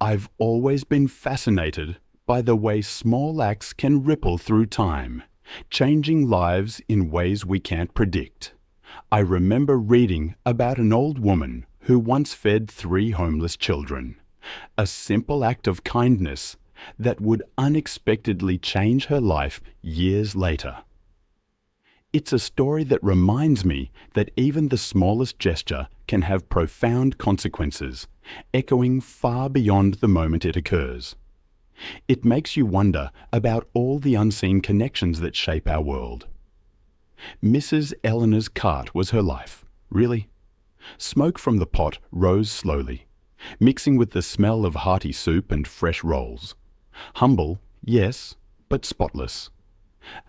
I've always been fascinated by the way small acts can ripple through time, changing lives in ways we can't predict. I remember reading about an old woman who once fed 3 homeless children. A simple act of kindness that would unexpectedly change her life years later. It's a story that reminds me that even the smallest gesture can have profound consequences, echoing far beyond the moment it occurs. It makes you wonder about all the unseen connections that shape our world. Mrs. Eleanor's cart was her life, really. Smoke from the pot rose slowly, mixing with the smell of hearty soup and fresh rolls. Humble, yes, but spotless.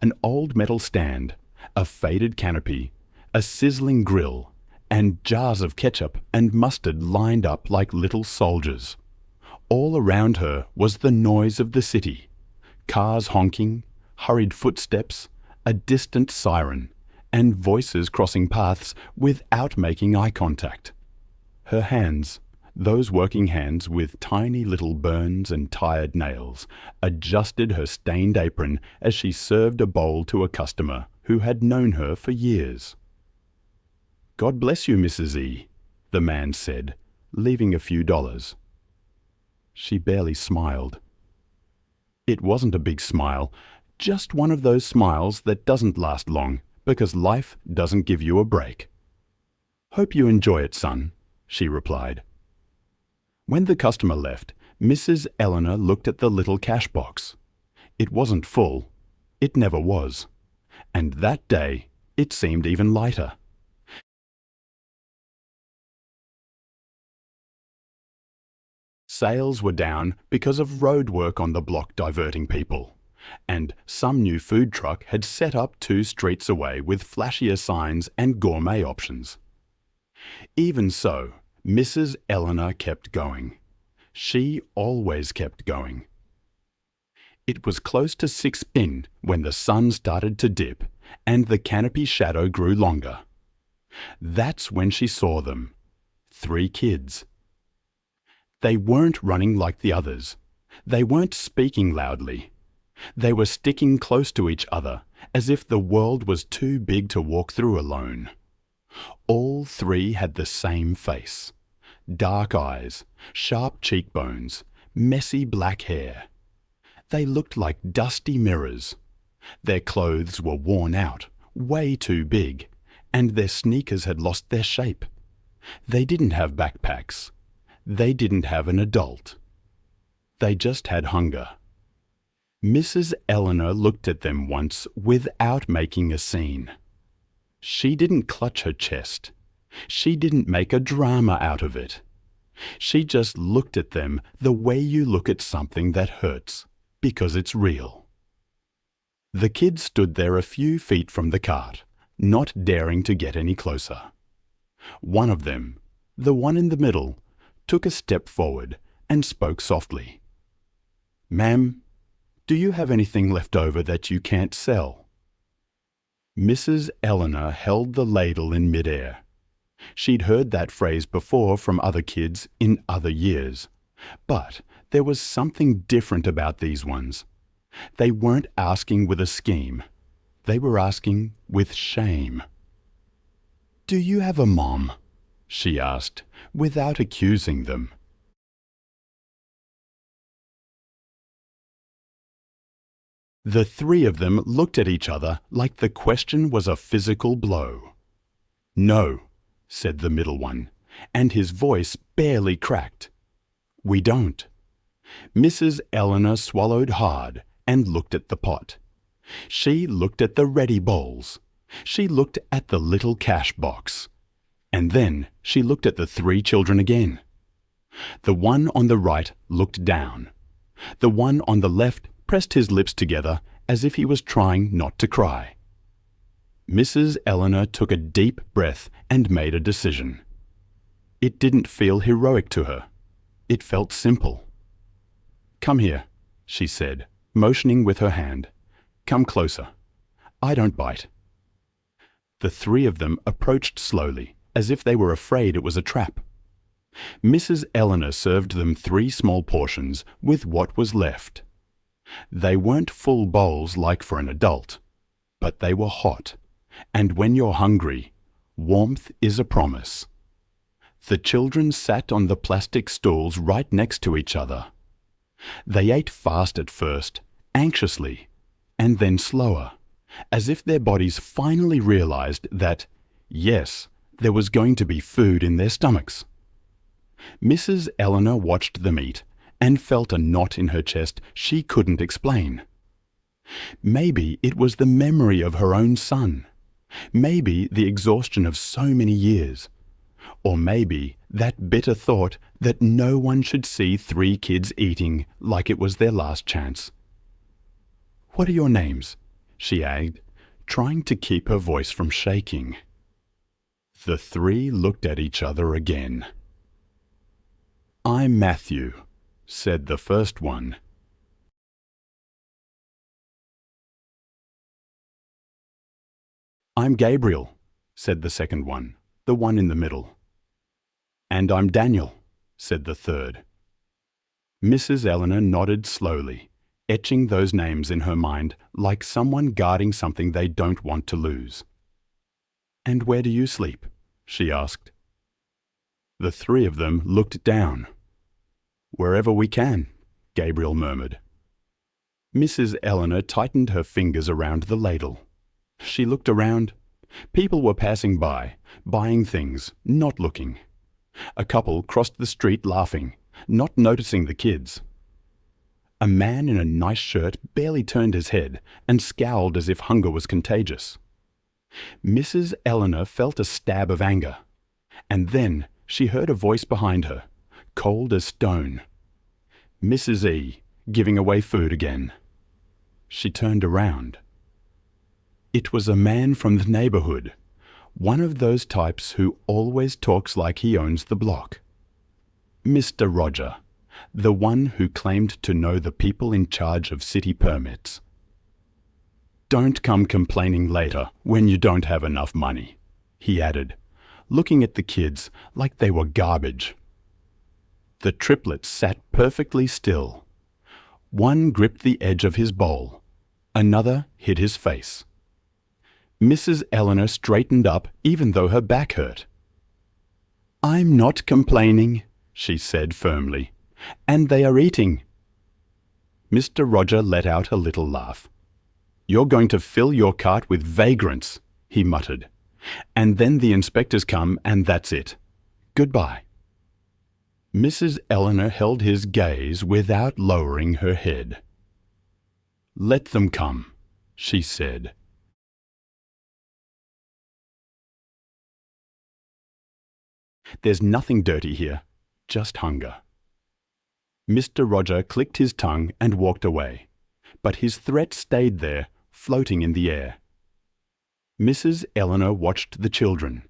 An old metal stand, a faded canopy, a sizzling grill, and jars of ketchup and mustard lined up like little soldiers. All around her was the noise of the city, cars honking, hurried footsteps, a distant siren, and voices crossing paths without making eye contact. Her hands, those working hands with tiny little burns and tired nails, adjusted her stained apron as she served a bowl to a customer who had known her for years. "God bless you, Mrs. E," the man said, leaving a few dollars. She barely smiled. It wasn't a big smile, just one of those smiles that doesn't last long because life doesn't give you a break. "Hope you enjoy it, son," she replied. When the customer left, Mrs. Eleanor looked at the little cash box. It wasn't full. It never was. And that day, it seemed even lighter. Sales were down because of road work on the block diverting people, and some new food truck had set up 2 streets away with flashier signs and gourmet options. Even so, Mrs. Eleanor kept going. She always kept going. It was close to 6 p.m. when the sun started to dip and the canopy shadow grew longer. That's when she saw them. 3 kids. They weren't running like the others. They weren't speaking loudly. They were sticking close to each other, as if the world was too big to walk through alone. All 3 had the same face. Dark eyes, sharp cheekbones, messy black hair. They looked like dusty mirrors. Their clothes were worn out, way too big, and their sneakers had lost their shape. They didn't have backpacks. They didn't have an adult. They just had hunger. Mrs. Eleanor looked at them once without making a scene. She didn't clutch her chest. She didn't make a drama out of it. She just looked at them the way you look at something that hurts, because it's real. The kids stood there a few feet from the cart, not daring to get any closer. One of them, the one in the middle, took a step forward and spoke softly. "Ma'am, do you have anything left over that you can't sell?" Mrs. Eleanor held the ladle in midair. She'd heard that phrase before from other kids in other years, but there was something different about these ones. They weren't asking with a scheme. They were asking with shame. "Do you have a mom?" she asked, without accusing them. The 3 of them looked at each other like the question was a physical blow. "No," said the middle one, and his voice barely cracked. "We don't." Mrs. Eleanor swallowed hard and looked at the pot. She looked at the ready bowls. She looked at the little cash box. And then she looked at the 3 children again. The one on the right looked down. The one on the left pressed his lips together as if he was trying not to cry. Mrs. Eleanor took a deep breath and made a decision. It didn't feel heroic to her. It felt simple. "Come here," she said, motioning with her hand. "Come closer. I don't bite." The 3 of them approached slowly, as if they were afraid it was a trap. Mrs. Eleanor served them 3 small portions with what was left. They weren't full bowls like for an adult, but they were hot, and when you're hungry, warmth is a promise. The children sat on the plastic stools right next to each other. They ate fast at first, anxiously, and then slower, as if their bodies finally realized that, yes, there was going to be food in their stomachs. Mrs. Eleanor watched them eat and felt a knot in her chest she couldn't explain. Maybe it was the memory of her own son. Maybe the exhaustion of so many years. Or maybe that bitter thought that no one should see 3 kids eating like it was their last chance. "What are your names?" she asked, trying to keep her voice from shaking. The 3 looked at each other again. "I'm Matthew," said the first one. "I'm Gabriel," said the second one, the one in the middle. "And I'm Daniel," said the third. Mrs. Eleanor nodded slowly, etching those names in her mind like someone guarding something they don't want to lose. "And where do you sleep?" she asked. The 3 of them looked down. "Wherever we can," Gabriel murmured. Mrs. Eleanor tightened her fingers around the ladle. She looked around. People were passing by, buying things, not looking. A couple crossed the street laughing, not noticing the kids. A man in a nice shirt barely turned his head and scowled as if hunger was contagious. Mrs. Eleanor felt a stab of anger, and then she heard a voice behind her, cold as stone. Mrs. E, giving away food again. She turned around. It was a man from the neighborhood, one of those types who always talks like he owns the block. Mr. Roger, the one who claimed to know the people in charge of city permits. "Don't come complaining later when you don't have enough money," he added, looking at the kids like they were garbage. The triplets sat perfectly still. One gripped the edge of his bowl. Another hid his face. Mrs. Eleanor straightened up even though her back hurt. "I'm not complaining," she said firmly, "and they are eating." Mr. Roger let out a little laugh. "You're going to fill your cart with vagrants," he muttered, "and then the inspectors come and that's it. Goodbye." Mrs. Eleanor held his gaze without lowering her head. "Let them come," she said. "There's nothing dirty here, just hunger." Mr. Roger clicked his tongue and walked away, but his threat stayed there, floating in the air. Mrs. Eleanor watched the children.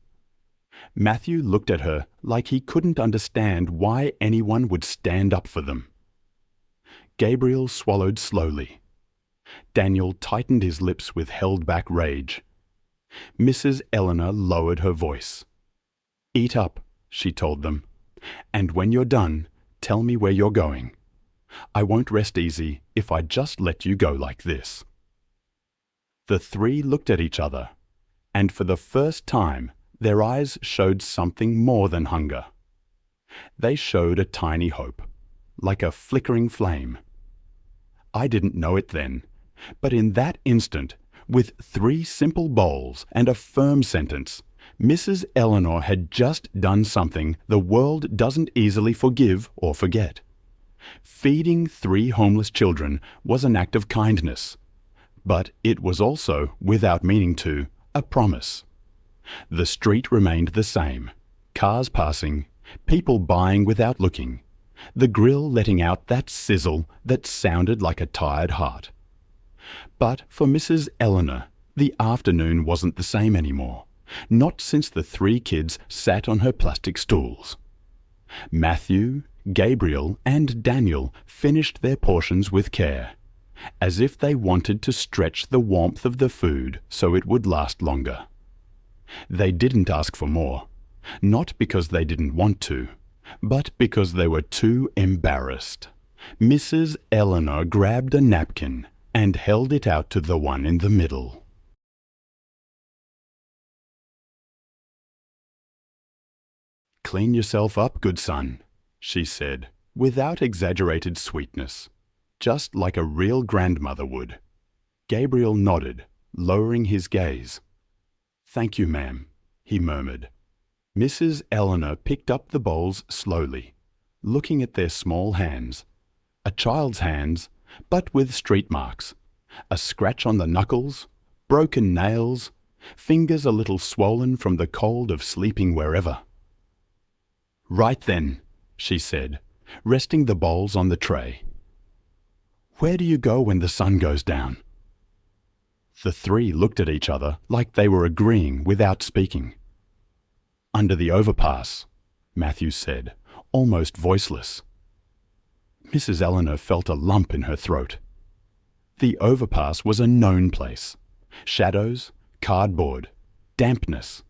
Matthew looked at her like he couldn't understand why anyone would stand up for them. Gabriel swallowed slowly. Daniel tightened his lips with held-back rage. Mrs. Eleanor lowered her voice. "Eat up," she told them, "and when you're done, tell me where you're going. I won't rest easy if I just let you go like this." The 3 looked at each other, and for the first time, their eyes showed something more than hunger. They showed a tiny hope, like a flickering flame. I didn't know it then, but in that instant, with 3 simple bowls and a firm sentence, Mrs. Eleanor had just done something the world doesn't easily forgive or forget. Feeding 3 homeless children was an act of kindness, but it was also, without meaning to, a promise. The street remained the same, cars passing, people buying without looking, the grill letting out that sizzle that sounded like a tired heart. But for Mrs. Eleanor, the afternoon wasn't the same anymore. Not since the 3 kids sat on her plastic stools. Matthew, Gabriel, and Daniel finished their portions with care, as if they wanted to stretch the warmth of the food so it would last longer. They didn't ask for more, not because they didn't want to, But because they were too embarrassed, Mrs. Eleanor grabbed a napkin and held it out to the one in the middle. "Clean yourself up, good son," she said, without exaggerated sweetness, just like a real grandmother would. Gabriel nodded, lowering his gaze. "Thank you, ma'am," he murmured. Mrs. Eleanor picked up the bowls slowly, looking at their small hands. A child's hands, but with street marks, a scratch on the knuckles, broken nails, fingers a little swollen from the cold of sleeping wherever. "Right then," she said, resting the bowls on the tray. "Where do you go when the sun goes down?" The three looked at each other like they were agreeing without speaking. "Under the overpass," Matthew said, almost voiceless. Mrs. Eleanor felt a lump in her throat. The overpass was a known place. Shadows, cardboard, dampness.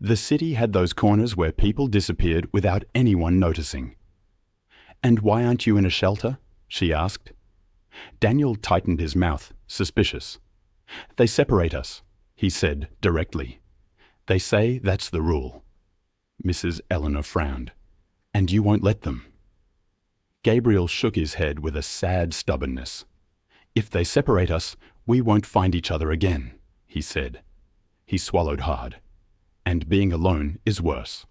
The city had those corners where people disappeared without anyone noticing. "And why aren't you in a shelter?" she asked. Daniel tightened his mouth, suspicious. "They separate us," he said directly. "They say that's the rule." Mrs. Eleanor frowned. "And you won't let them?" Gabriel shook his head with a sad stubbornness. "If they separate us, we won't find each other again," he said. He swallowed hard. "And being alone is worse."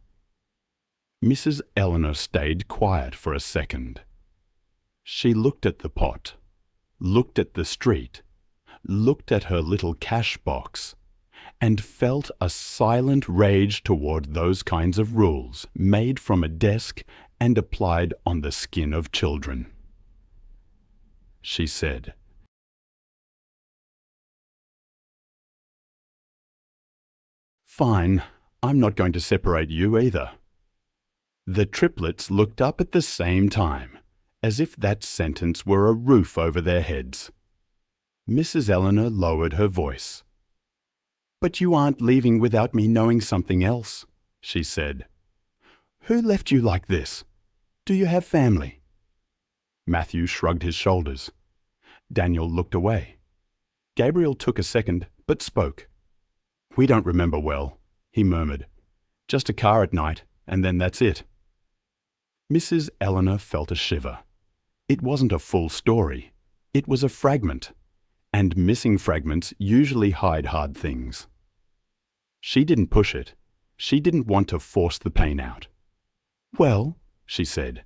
Mrs. Eleanor stayed quiet for a second. She looked at the pot, looked at the street, looked at her little cash box, and felt a silent rage toward those kinds of rules made from a desk and applied on the skin of children. She said, "Fine, I'm not going to separate you either." The triplets looked up at the same time, as if that sentence were a roof over their heads. Mrs. Eleanor lowered her voice. "But you aren't leaving without me knowing something else," she said. "Who left you like this? Do you have family?" Matthew shrugged his shoulders. Daniel looked away. Gabriel took a second, but spoke. "We don't remember well," he murmured. "Just a car at night, and then that's it." Mrs. Eleanor felt a shiver. It wasn't a full story. It was a fragment, and missing fragments usually hide hard things. She didn't push it. She didn't want to force the pain out. "Well," she said,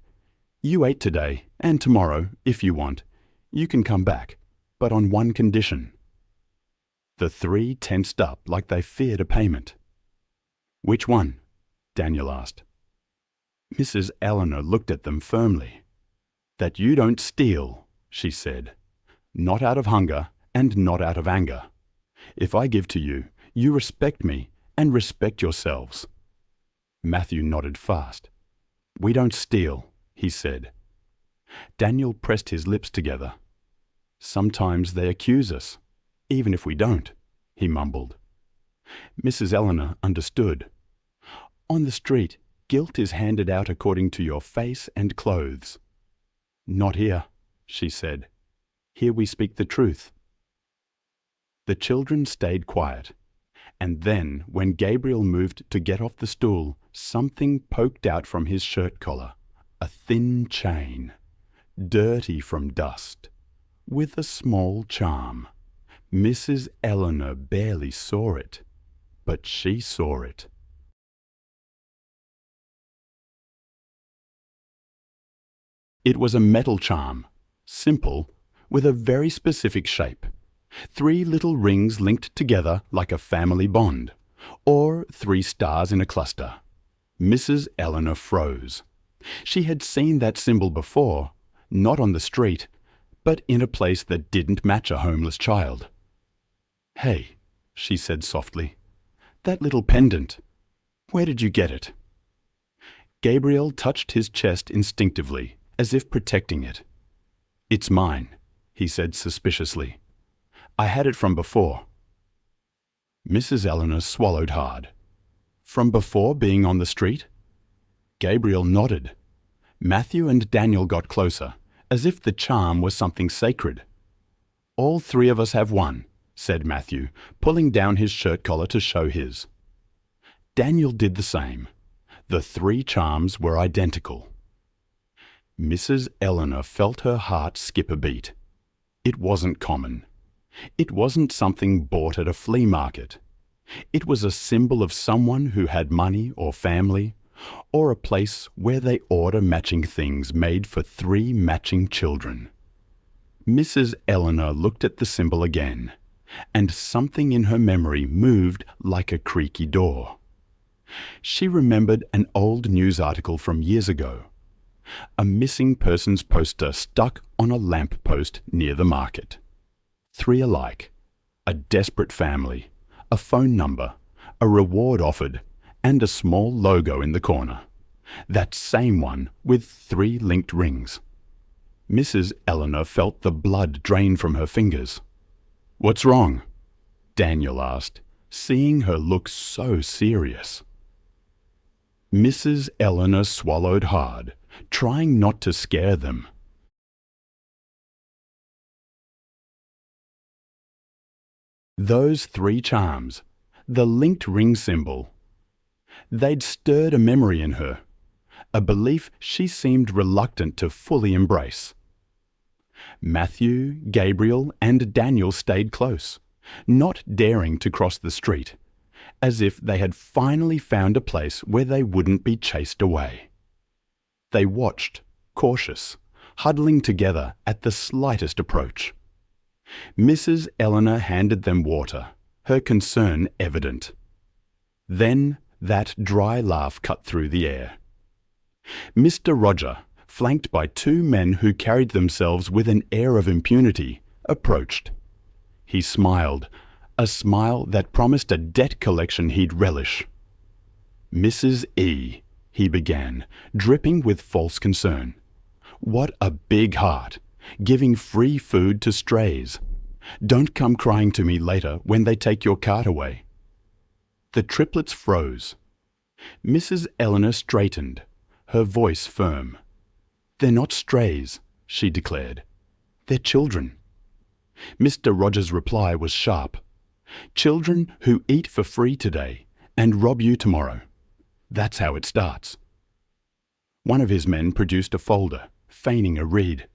"you ate today, and tomorrow, if you want, you can come back, but on one condition." The three tensed up like they feared a payment. "Which one?" Daniel asked. Mrs. Eleanor looked at them firmly. "That you don't steal," she said. "Not out of hunger and not out of anger. If I give to you, you respect me and respect yourselves." Matthew nodded fast. "We don't steal," he said. Daniel pressed his lips together. "Sometimes they accuse us, even if we don't," he mumbled. Mrs. Eleanor understood. "On the street, guilt is handed out according to your face and clothes." "Not here," she said. "Here we speak the truth." The children stayed quiet, and then, when Gabriel moved to get off the stool, something poked out from his shirt collar, a thin chain, dirty from dust, with a small charm. Mrs. Eleanor barely saw it, but she saw it. It was a metal charm, simple, with a very specific shape. 3 little rings linked together like a family bond, or 3 stars in a cluster. Mrs. Eleanor froze. She had seen that symbol before, not on the street, but in a place that didn't match a homeless child. "Hey," she said softly, "that little pendant. Where did you get it?" Gabriel touched his chest instinctively, as if protecting it. "It's mine," he said suspiciously. "I had it from before." Mrs. Eleanor swallowed hard. "From before being on the street?" Gabriel nodded. Matthew and Daniel got closer, as if the charm was something sacred. "All three of us have one," said Matthew, pulling down his shirt collar to show his. Daniel did the same. The three charms were identical. Mrs. Eleanor felt her heart skip a beat. It wasn't common. It wasn't something bought at a flea market. It was a symbol of someone who had money or family, or a place where they order matching things made for three matching children. Mrs. Eleanor looked at the symbol again, and something in her memory moved like a creaky door. She remembered an old news article from years ago. A missing persons poster stuck on a lamp post near the market. Three alike, a desperate family, a phone number, a reward offered, and a small logo in the corner. That same one with 3 linked rings. Mrs. Eleanor felt the blood drain from her fingers. "What's wrong?" Daniel asked, seeing her look so serious. Mrs. Eleanor swallowed hard, trying not to scare them. Those 3 charms, the linked ring symbol, they'd stirred a memory in her, a belief she seemed reluctant to fully embrace. Matthew, Gabriel, and Daniel stayed close, not daring to cross the street, as if they had finally found a place where they wouldn't be chased away. They watched, cautious, huddling together at the slightest approach. Mrs. Eleanor handed them water, her concern evident. Then that dry laugh cut through the air. Mr. Roger, flanked by 2 men who carried themselves with an air of impunity, approached. He smiled, a smile that promised a debt collection he'd relish. "Mrs. E," he began, dripping with false concern. "What a big heart, giving free food to strays. Don't come crying to me later when they take your cart away." The triplets froze. Mrs. Eleanor straightened, her voice firm. "They're not strays," she declared. "They're children." Mr. Rogers' reply was sharp. "Children who eat for free today and rob you tomorrow. That's how it starts." One of his men produced a folder, feigning a read.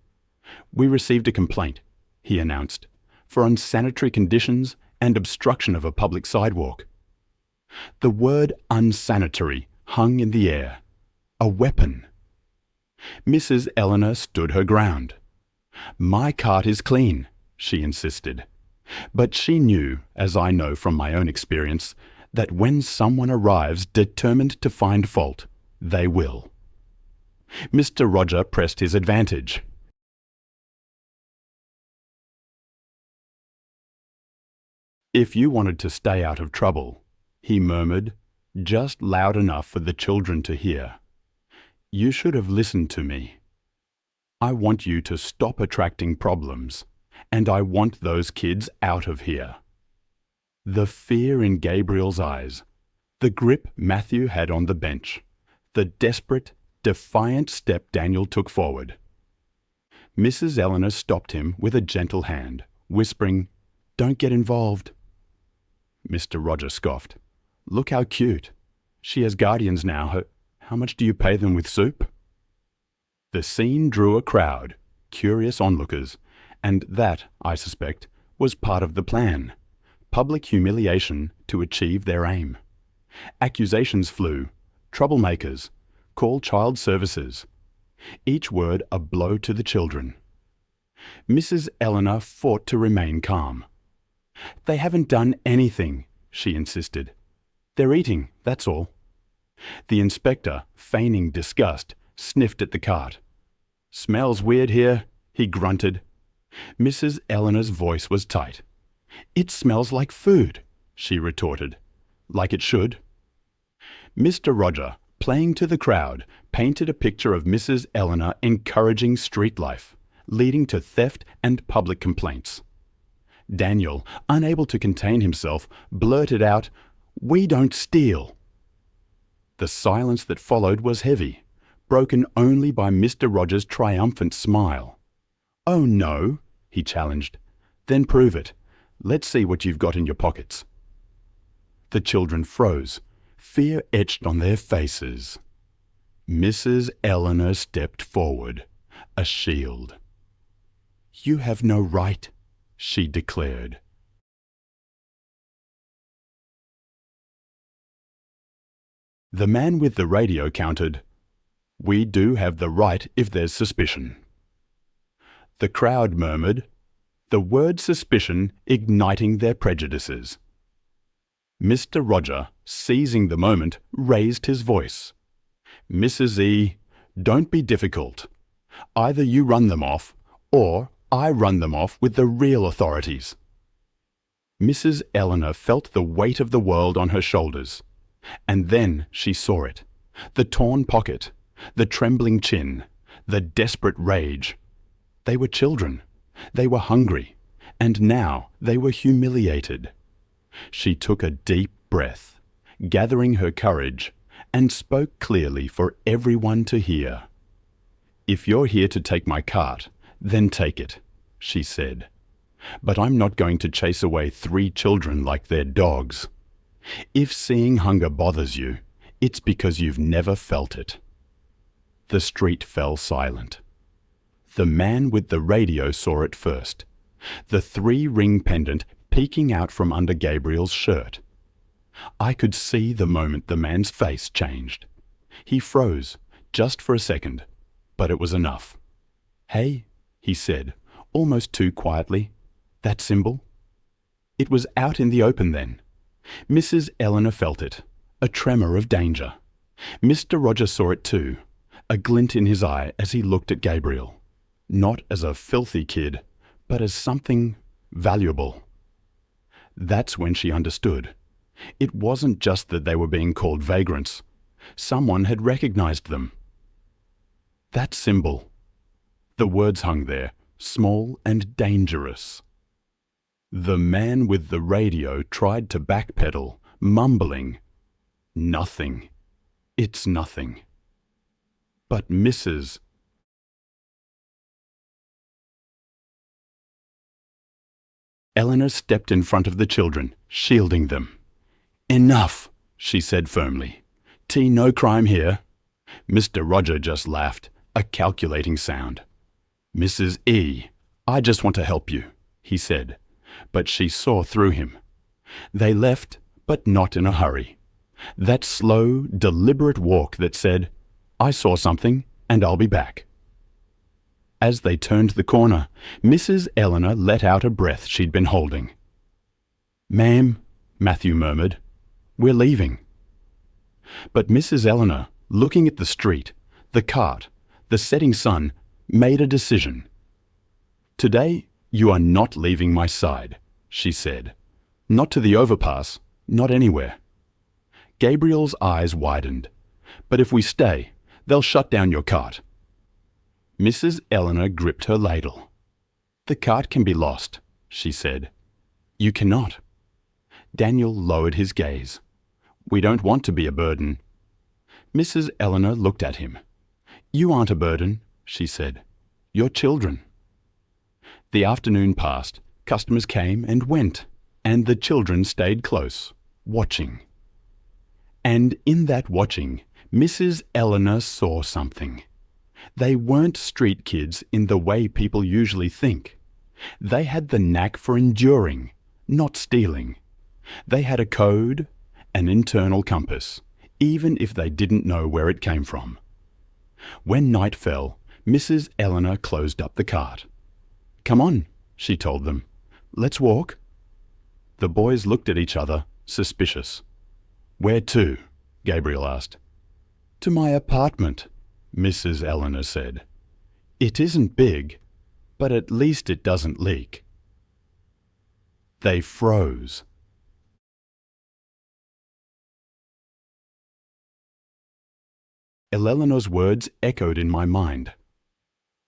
"We received a complaint," he announced, "for unsanitary conditions and obstruction of a public sidewalk." The word unsanitary hung in the air. A weapon. Mrs. Eleanor stood her ground. "My cart is clean," she insisted. But she knew, as I know from my own experience, that when someone arrives determined to find fault, they will. Mr. Roger pressed his advantage. "If you wanted to stay out of trouble," he murmured, just loud enough for the children to hear, "you should have listened to me. I want you to stop attracting problems, and I want those kids out of here." The fear in Gabriel's eyes, the grip Matthew had on the bench, the desperate, defiant step Daniel took forward. Mrs. Eleanor stopped him with a gentle hand, whispering, "Don't get involved." Mr. Roger scoffed. "Look how cute. She has guardians now. How much do you pay them with soup?" The scene drew a crowd, curious onlookers, and that, I suspect, was part of the plan. Public humiliation to achieve their aim. Accusations flew. Troublemakers. Call child services. Each word a blow to the children. Mrs. Eleanor fought to remain calm. "They haven't done anything," she insisted. "They're eating, that's all." The inspector, feigning disgust, sniffed at the cart. "Smells weird here," he grunted. Mrs. Eleanor's voice was tight. "It smells like food," she retorted. "Like it should." Mr. Roger, playing to the crowd, painted a picture of Mrs. Eleanor encouraging street life, leading to theft and public complaints. Daniel, unable to contain himself, blurted out, "We don't steal." The silence that followed was heavy, broken only by Mr. Rogers' triumphant smile. "Oh no," he challenged. "Then prove it. Let's see what you've got in your pockets." The children froze, fear etched on their faces. Mrs. Eleanor stepped forward, a shield. "You have no right," she declared. The man with the radio countered, "We do have the right if there's suspicion." The crowd murmured, the word suspicion igniting their prejudices. Mr. Roger, seizing the moment, raised his voice. "Mrs. E, don't be difficult. Either you run them off, or I run them off with the real authorities." Mrs. Eleanor felt the weight of the world on her shoulders. And then she saw it. The torn pocket, the trembling chin, the desperate rage. They were children. They were hungry. And now they were humiliated. She took a deep breath, gathering her courage, and spoke clearly for everyone to hear. "If you're here to take my cart, then take it," she said. "But I'm not going to chase away 3 children like they're dogs. If seeing hunger bothers you, it's because you've never felt it." The street fell silent. The man with the radio saw it first, the 3-ring pendant peeking out from under Gabriel's shirt. I could see the moment the man's face changed. He froze, just for a second, but it was enough. "Hey," he said, almost too quietly, "that symbol?" It was out in the open then. Mrs. Eleanor felt it, a tremor of danger. Mr. Roger saw it too, a glint in his eye as he looked at Gabriel, not as a filthy kid, but as something valuable. That's when she understood. It wasn't just that they were being called vagrants. Someone had recognized them. That symbol. The words hung there, small and dangerous. The man with the radio tried to backpedal, mumbling, "Nothing. It's nothing." But Mrs. Eleanor stepped in front of the children, shielding them. "Enough," she said firmly. "T, no crime here." Mr. Roger just laughed, a calculating sound. "Mrs. E, I just want to help you," he said, but she saw through him. They left, but not in a hurry. That slow, deliberate walk that said, "I saw something, and I'll be back." As they turned the corner, Mrs. Eleanor let out a breath she'd been holding. "Ma'am," Matthew murmured, "we're leaving." But Mrs. Eleanor, looking at the street, the cart, the setting sun, made a decision. "Today, you are not leaving my side," she said. "Not to the overpass, not anywhere." Gabriel's eyes widened. "But if we stay, they'll shut down your cart." Mrs. Eleanor gripped her ladle. "The cart can be lost," she said. "You cannot." Daniel lowered his gaze. "We don't want to be a burden." Mrs. Eleanor looked at him. "You aren't a burden," she said. "You're children." The afternoon passed, customers came and went, and the children stayed close, watching. And in that watching, Mrs. Eleanor saw something. They weren't street kids in the way people usually think. They had the knack for enduring, not stealing. They had a code, an internal compass, even if they didn't know where it came from. When night fell, Mrs. Eleanor closed up the cart. "Come on," she told them. "Let's walk." The boys looked at each other, suspicious. "Where to?" Gabriel asked. "To my apartment," Mrs. Eleanor said. "It isn't big, but at least it doesn't leak." They froze. Eleanor's words echoed in my mind.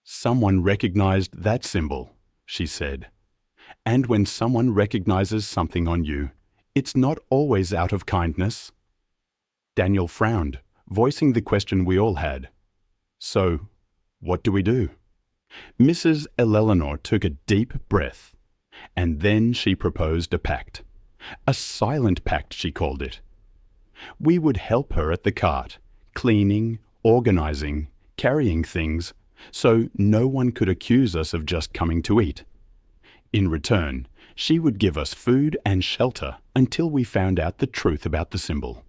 "Someone recognized that symbol," she said. "And when someone recognizes something on you, it's not always out of kindness." Daniel frowned, voicing the question we all had. So, what do we do? Mrs. Eleanor took a deep breath, and then she proposed a pact. A silent pact, she called it. We would help her at the cart, cleaning, organizing, carrying things, so no one could accuse us of just coming to eat. In return, she would give us food and shelter until we found out the truth about the symbol.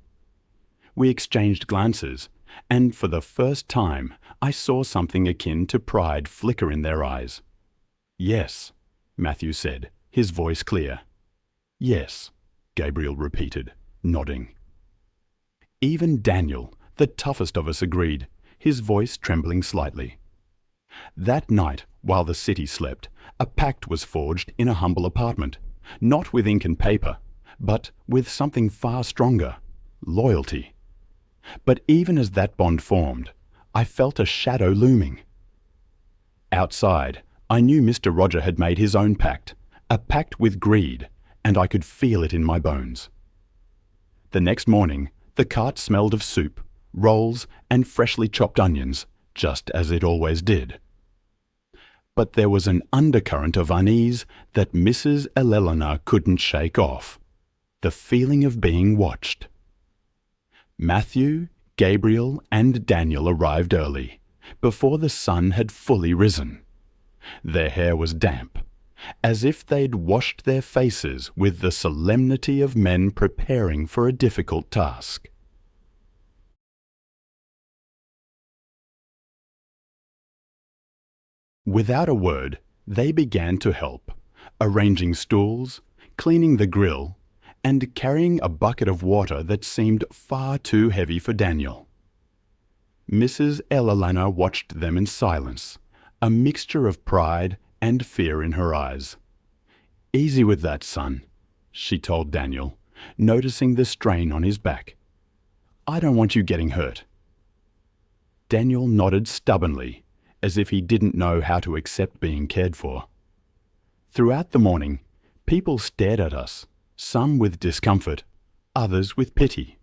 We exchanged glances, and for the first time I saw something akin to pride flicker in their eyes. Yes, Matthew said, his voice clear. Yes, Gabriel repeated, nodding. Even Daniel, the toughest of us, agreed, his voice trembling slightly. That night, while the city slept, a pact was forged in a humble apartment, not with ink and paper, but with something far stronger, loyalty. But even as that bond formed, I felt a shadow looming. Outside, I knew Mr. Roger had made his own pact, a pact with greed, and I could feel it in my bones. The next morning, the cart smelled of soup, rolls, and freshly chopped onions, just as it always did. But there was an undercurrent of unease that Mrs. Eleanor couldn't shake off, the feeling of being watched. Matthew, Gabriel, and Daniel arrived early, before the sun had fully risen. Their hair was damp, as if they'd washed their faces with the solemnity of men preparing for a difficult task. Without a word, they began to help, arranging stools, cleaning the grill, and carrying a bucket of water that seemed far too heavy for Daniel. Mrs. Eleanor watched them in silence, a mixture of pride and fear in her eyes. "Easy with that, son," she told Daniel, noticing the strain on his back. "I don't want you getting hurt." Daniel nodded stubbornly, as if he didn't know how to accept being cared for. Throughout the morning, people stared at us, some with discomfort, others with pity.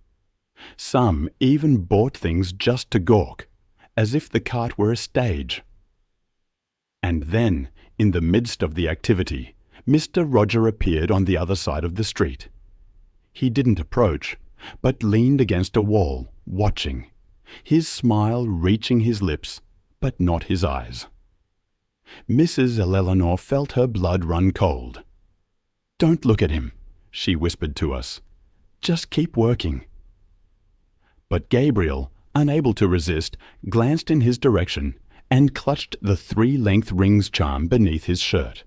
Some even bought things just to gawk, as if the cart were a stage. And then, in the midst of the activity, Mr. Roger appeared on the other side of the street. He didn't approach, but leaned against a wall, watching, his smile reaching his lips, but not his eyes. Mrs. Eleanor felt her blood run cold. "Don't look at him," she whispered to us. "Just keep working." But Gabriel, unable to resist, glanced in his direction and clutched the 3-length rings charm beneath his shirt,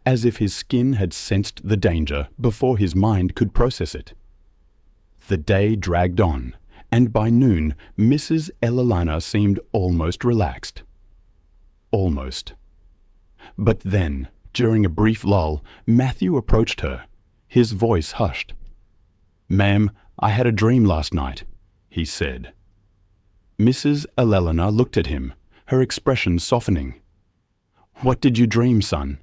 as if his skin had sensed the danger before his mind could process it. The day dragged on, and by noon Mrs. Eleanor seemed almost relaxed. Almost. But then, during a brief lull, Matthew approached her, his voice hushed. "Ma'am, I had a dream last night," he said. Mrs. Eleanor looked at him, her expression softening. "What did you dream, son?"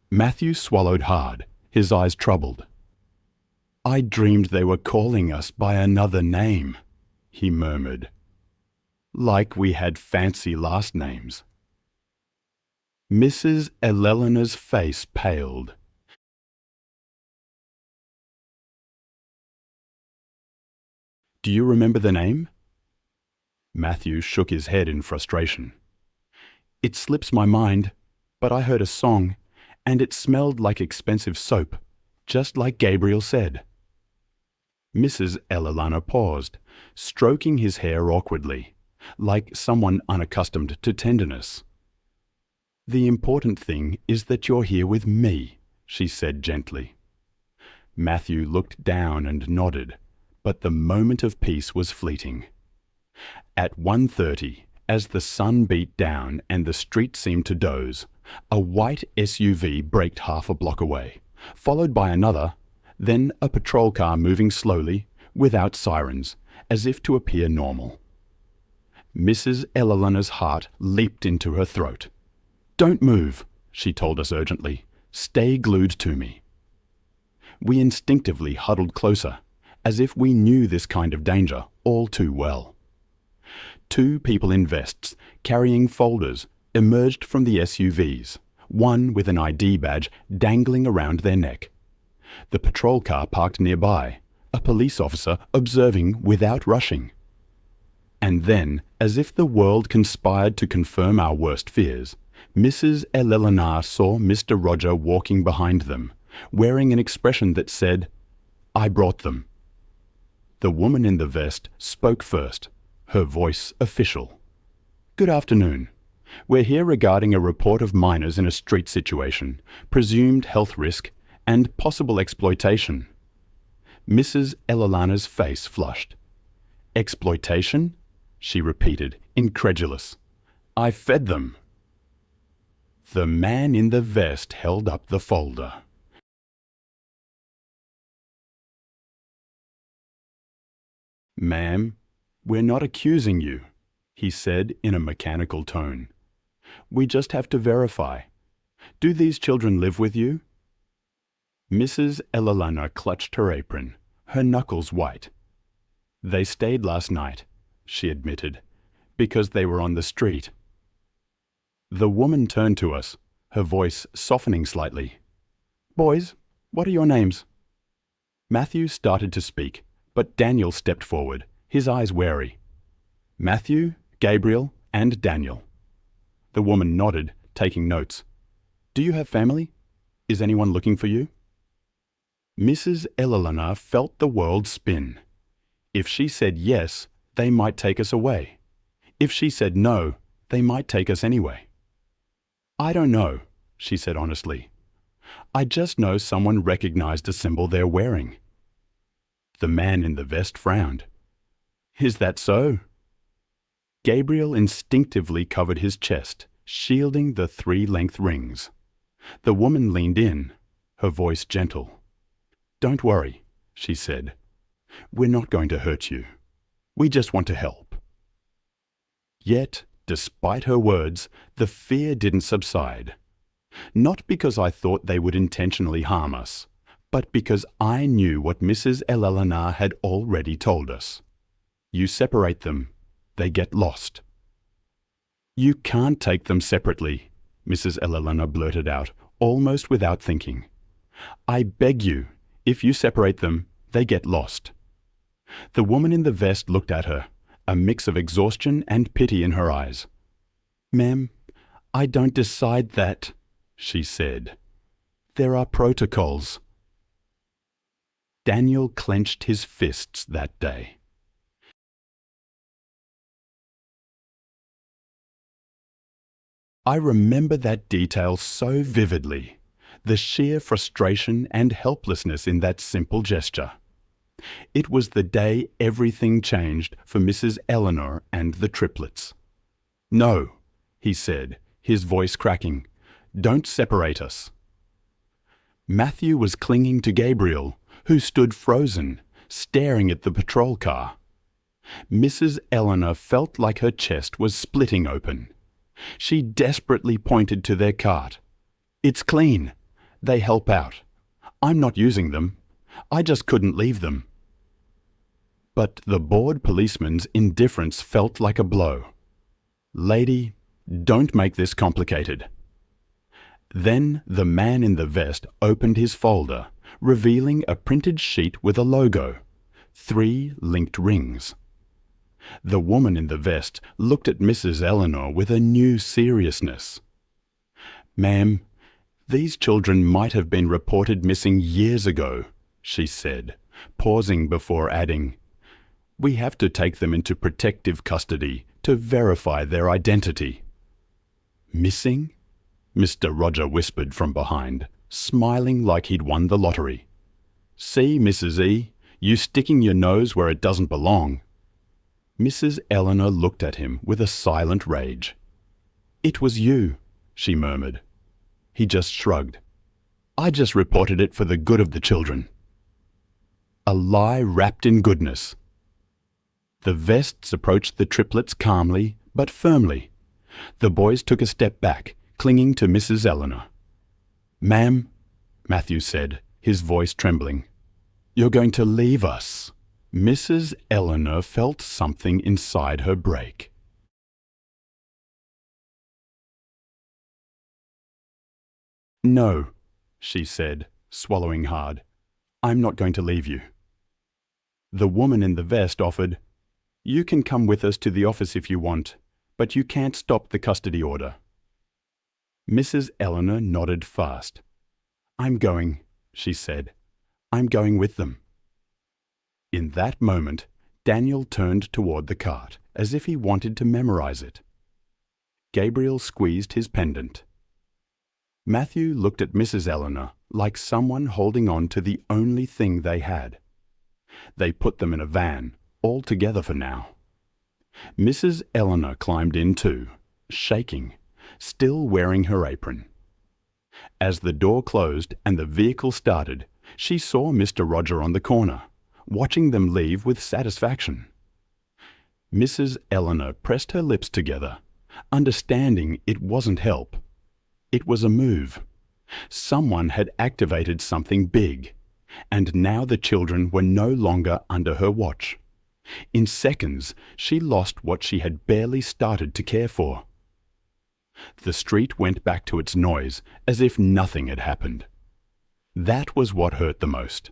Matthew swallowed hard, his eyes troubled. "I dreamed they were calling us by another name," he murmured. "Like we had fancy last names." Mrs. Eleanor's face paled. "Do you remember the name?" Matthew shook his head in frustration. "It slips my mind, but I heard a song, and it smelled like expensive soap, just like Gabriel said." Mrs. Eleanor paused, stroking his hair awkwardly, like someone unaccustomed to tenderness. "The important thing is that you're here with me," she said gently. Matthew looked down and nodded, but the moment of peace was fleeting. At 1:30, as the sun beat down and the street seemed to doze, a white SUV braked half a block away, followed by another, then a patrol car moving slowly, without sirens, as if to appear normal. Mrs. Eleanor's heart leaped into her throat. "Don't move," she told us urgently. "Stay glued to me." We instinctively huddled closer, as if we knew this kind of danger all too well. Two people in vests, carrying folders, emerged from the SUVs, one with an ID badge dangling around their neck. The patrol car parked nearby, a police officer observing without rushing. And then, as if the world conspired to confirm our worst fears, Mrs. Eleanor saw Mr. Roger walking behind them, wearing an expression that said, "I brought them." The woman in the vest spoke first, her voice official. "Good afternoon. We're here regarding a report of minors in a street situation, presumed health risk, and possible exploitation." Mrs. Eleanor's face flushed. "Exploitation?" she repeated, incredulous. "I fed them." The man in the vest held up the folder. "Ma'am, we're not accusing you," he said in a mechanical tone. "We just have to verify. Do these children live with you?" Mrs. Eleanor clutched her apron, her knuckles white. "They stayed last night," she admitted, "because they were on the street." The woman turned to us, her voice softening slightly. "Boys, what are your names?" Matthew started to speak, but Daniel stepped forward, his eyes wary. "Matthew, Gabriel, and Daniel." The woman nodded, taking notes. "Do you have family? Is anyone looking for you?" Mrs. Eleanor felt the world spin. If she said yes, they might take us away. If she said no, they might take us anyway. "I don't know," she said honestly. "I just know someone recognized a symbol they're wearing." The man in the vest frowned. "Is that so?" Gabriel instinctively covered his chest, shielding the 3-length rings. The woman leaned in, her voice gentle. "Don't worry," she said. "We're not going to hurt you. We just want to help." Yet, despite her words, the fear didn't subside. Not because I thought they would intentionally harm us, but because I knew what Mrs. Eleanor had already told us. You separate them, they get lost. "You can't take them separately," Mrs. Eleanor blurted out, almost without thinking. "I beg you, if you separate them, they get lost." The woman in the vest looked at her, a mix of exhaustion and pity in her eyes. "Ma'am, I don't decide that," she said. "There are protocols." Daniel clenched his fists that day. I remember that detail so vividly, the sheer frustration and helplessness in that simple gesture. It was the day everything changed for Mrs. Eleanor and the triplets. "No," he said, his voice cracking. "Don't separate us." Matthew was clinging to Gabriel, who stood frozen, staring at the patrol car. Mrs. Eleanor felt like her chest was splitting open. She desperately pointed to their cart. "It's clean. They help out. I'm not using them. I just couldn't leave them." But the bored policeman's indifference felt like a blow. "Lady, don't make this complicated." Then the man in the vest opened his folder, revealing a printed sheet with a logo, 3 linked rings. The woman in the vest looked at Mrs. Eleanor with a new seriousness. "Ma'am, these children might have been reported missing years ago," she said, pausing before adding, "We have to take them into protective custody to verify their identity." "Missing?" Mr. Roger whispered from behind, smiling like he'd won the lottery. "See, Mrs. E, you sticking your nose where it doesn't belong." Mrs. Eleanor looked at him with a silent rage. "It was you," she murmured. He just shrugged. "I just reported it for the good of the children." A lie wrapped in goodness. The vests approached the triplets calmly but firmly. The boys took a step back, clinging to Mrs. Eleanor. "Ma'am," Matthew said, his voice trembling, You're going to leave us." Mrs. Eleanor felt something inside her break. "No," she said, swallowing hard. "I'm not going to leave you." The woman in the vest offered, "You can come with us to the office if you want, but you can't stop the custody order." Mrs. Eleanor nodded fast. "I'm going," she said. "I'm going with them." In that moment, Daniel turned toward the cart, as if he wanted to memorize it. Gabriel squeezed his pendant. Matthew looked at Mrs. Eleanor like someone holding on to the only thing they had. They put them in a van, all together for now. Mrs. Eleanor climbed in too, shaking, still wearing her apron. As the door closed and the vehicle started, she saw Mr. Roger on the corner, watching them leave with satisfaction. Mrs. Eleanor pressed her lips together, understanding it wasn't help. It was a move. Someone had activated something big, and now the children were no longer under her watch. In seconds, she lost what she had barely started to care for. The street went back to its noise as if nothing had happened. That was what hurt the most.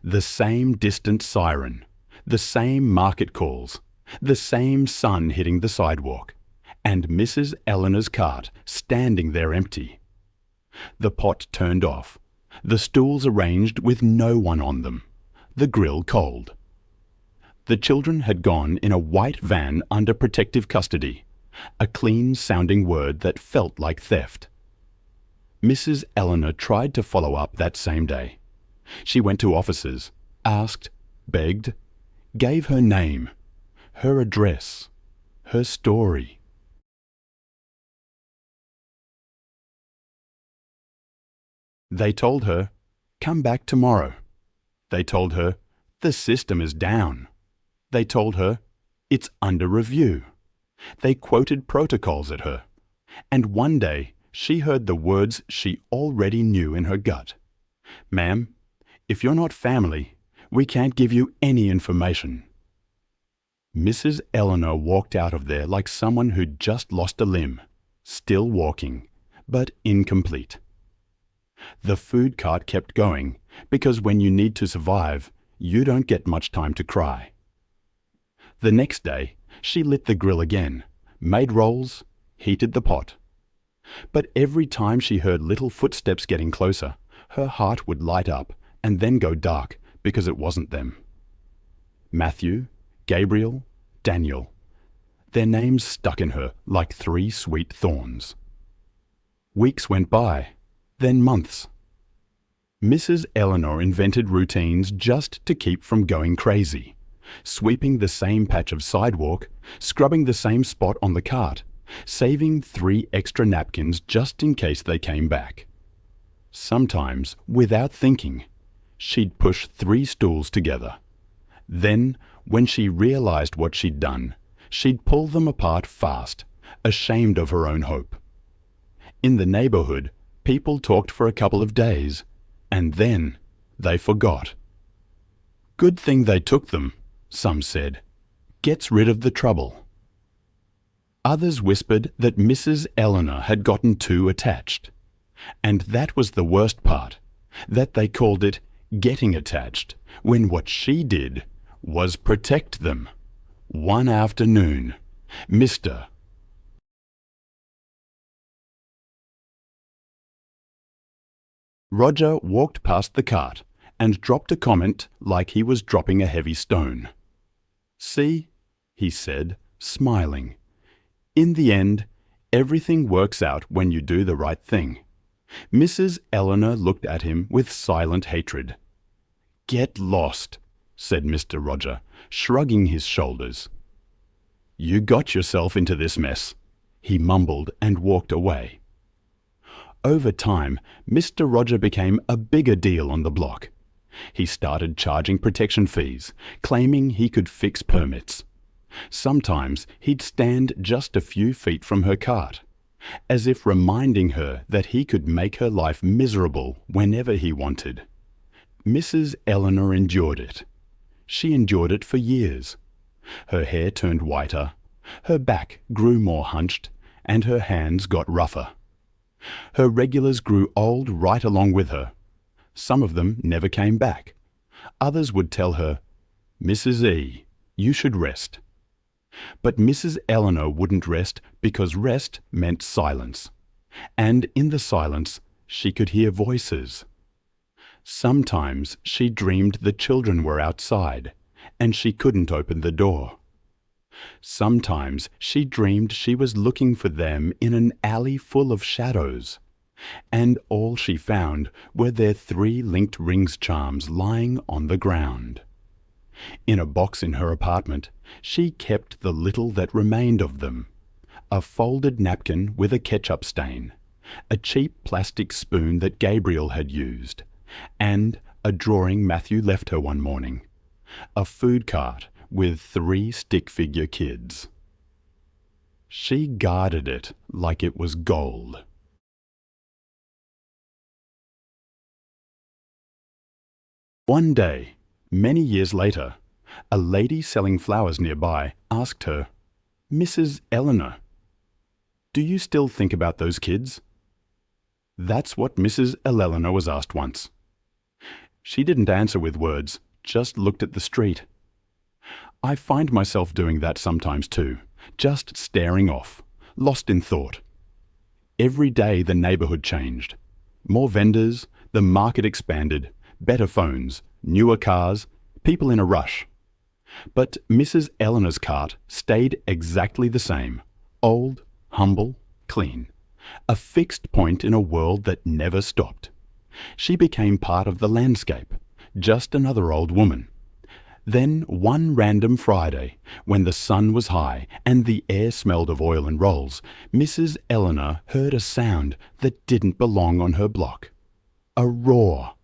The same distant siren, the same market calls, the same sun hitting the sidewalk, and Mrs. Eleanor's cart standing there empty. The pot turned off, the stools arranged with no one on them, the grill cold. The children had gone in a white van under protective custody, a clean-sounding word that felt like theft. Mrs. Eleanor tried to follow up that same day. She went to offices, asked, begged, gave her name, her address, her story. They told her, "Come back tomorrow." They told her, "The system is down." They told her, "It's under review." They quoted protocols at her. And one day she heard the words she already knew in her gut. "Ma'am, if you're not family, we can't give you any information." Mrs. Eleanor walked out of there like someone who'd just lost a limb, still walking, but incomplete. The food cart kept going, because when you need to survive, you don't get much time to cry. The next day, she lit the grill again, made rolls, heated the pot. But every time she heard little footsteps getting closer, her heart would light up and then go dark because it wasn't them. Matthew, Gabriel, Daniel. Their names stuck in her like 3 sweet thorns. Weeks went by, then months. Mrs. Eleanor invented routines just to keep from going crazy, sweeping the same patch of sidewalk, scrubbing the same spot on the cart, saving 3 extra napkins just in case they came back. Sometimes, without thinking, she'd push 3 stools together. Then, when she realized what she'd done, she'd pull them apart fast, ashamed of her own hope. In the neighborhood, people talked for a couple of days, and then they forgot. "Good thing they took them," some said. "Gets rid of the trouble." Others whispered that Mrs. Eleanor had gotten too attached. And that was the worst part, that they called it getting attached, when what she did was protect them. One afternoon, Mr. Roger walked past the cart and dropped a comment like he was dropping a heavy stone. "See," he said, smiling. "In the end, everything works out when you do the right thing." Mrs. Eleanor looked at him with silent hatred. "Get lost," said Mr. Roger, shrugging his shoulders. "You got yourself into this mess," he mumbled and walked away. Over time, Mr. Roger became a bigger deal on the block. He started charging protection fees, claiming he could fix permits. Sometimes he'd stand just a few feet from her cart, as if reminding her that he could make her life miserable whenever he wanted. Mrs. Eleanor endured it. She endured it for years. Her hair turned whiter, her back grew more hunched, and her hands got rougher. Her regulars grew old right along with her. Some of them never came back. Others would tell her, "Mrs. E, you should rest." But Mrs. Eleanor wouldn't rest because rest meant silence. And in the silence, she could hear voices. Sometimes she dreamed the children were outside, and she couldn't open the door. Sometimes she dreamed she was looking for them in an alley full of shadows, and all she found were their 3 linked rings charms lying on the ground. In a box in her apartment, she kept the little that remained of them: a folded napkin with a ketchup stain, a cheap plastic spoon that Gabriel had used, and a drawing Matthew left her one morning, a food cart with 3 stick-figure kids. She guarded it like it was gold. One day, many years later, a lady selling flowers nearby asked her, "Mrs. Eleanor, do you still think about those kids?" That's what Mrs. Eleanor was asked once. She didn't answer with words, just looked at the street. I find myself doing that sometimes too, just staring off, lost in thought. Every day the neighborhood changed. More vendors, the market expanded, better phones, newer cars, people in a rush. But Mrs. Eleanor's cart stayed exactly the same: old, humble, clean. A fixed point in a world that never stopped. She became part of the landscape, just another old woman. Then one random Friday, when the sun was high and the air smelled of oil and rolls, Mrs. Eleanor heard a sound that didn't belong on her block. A roar.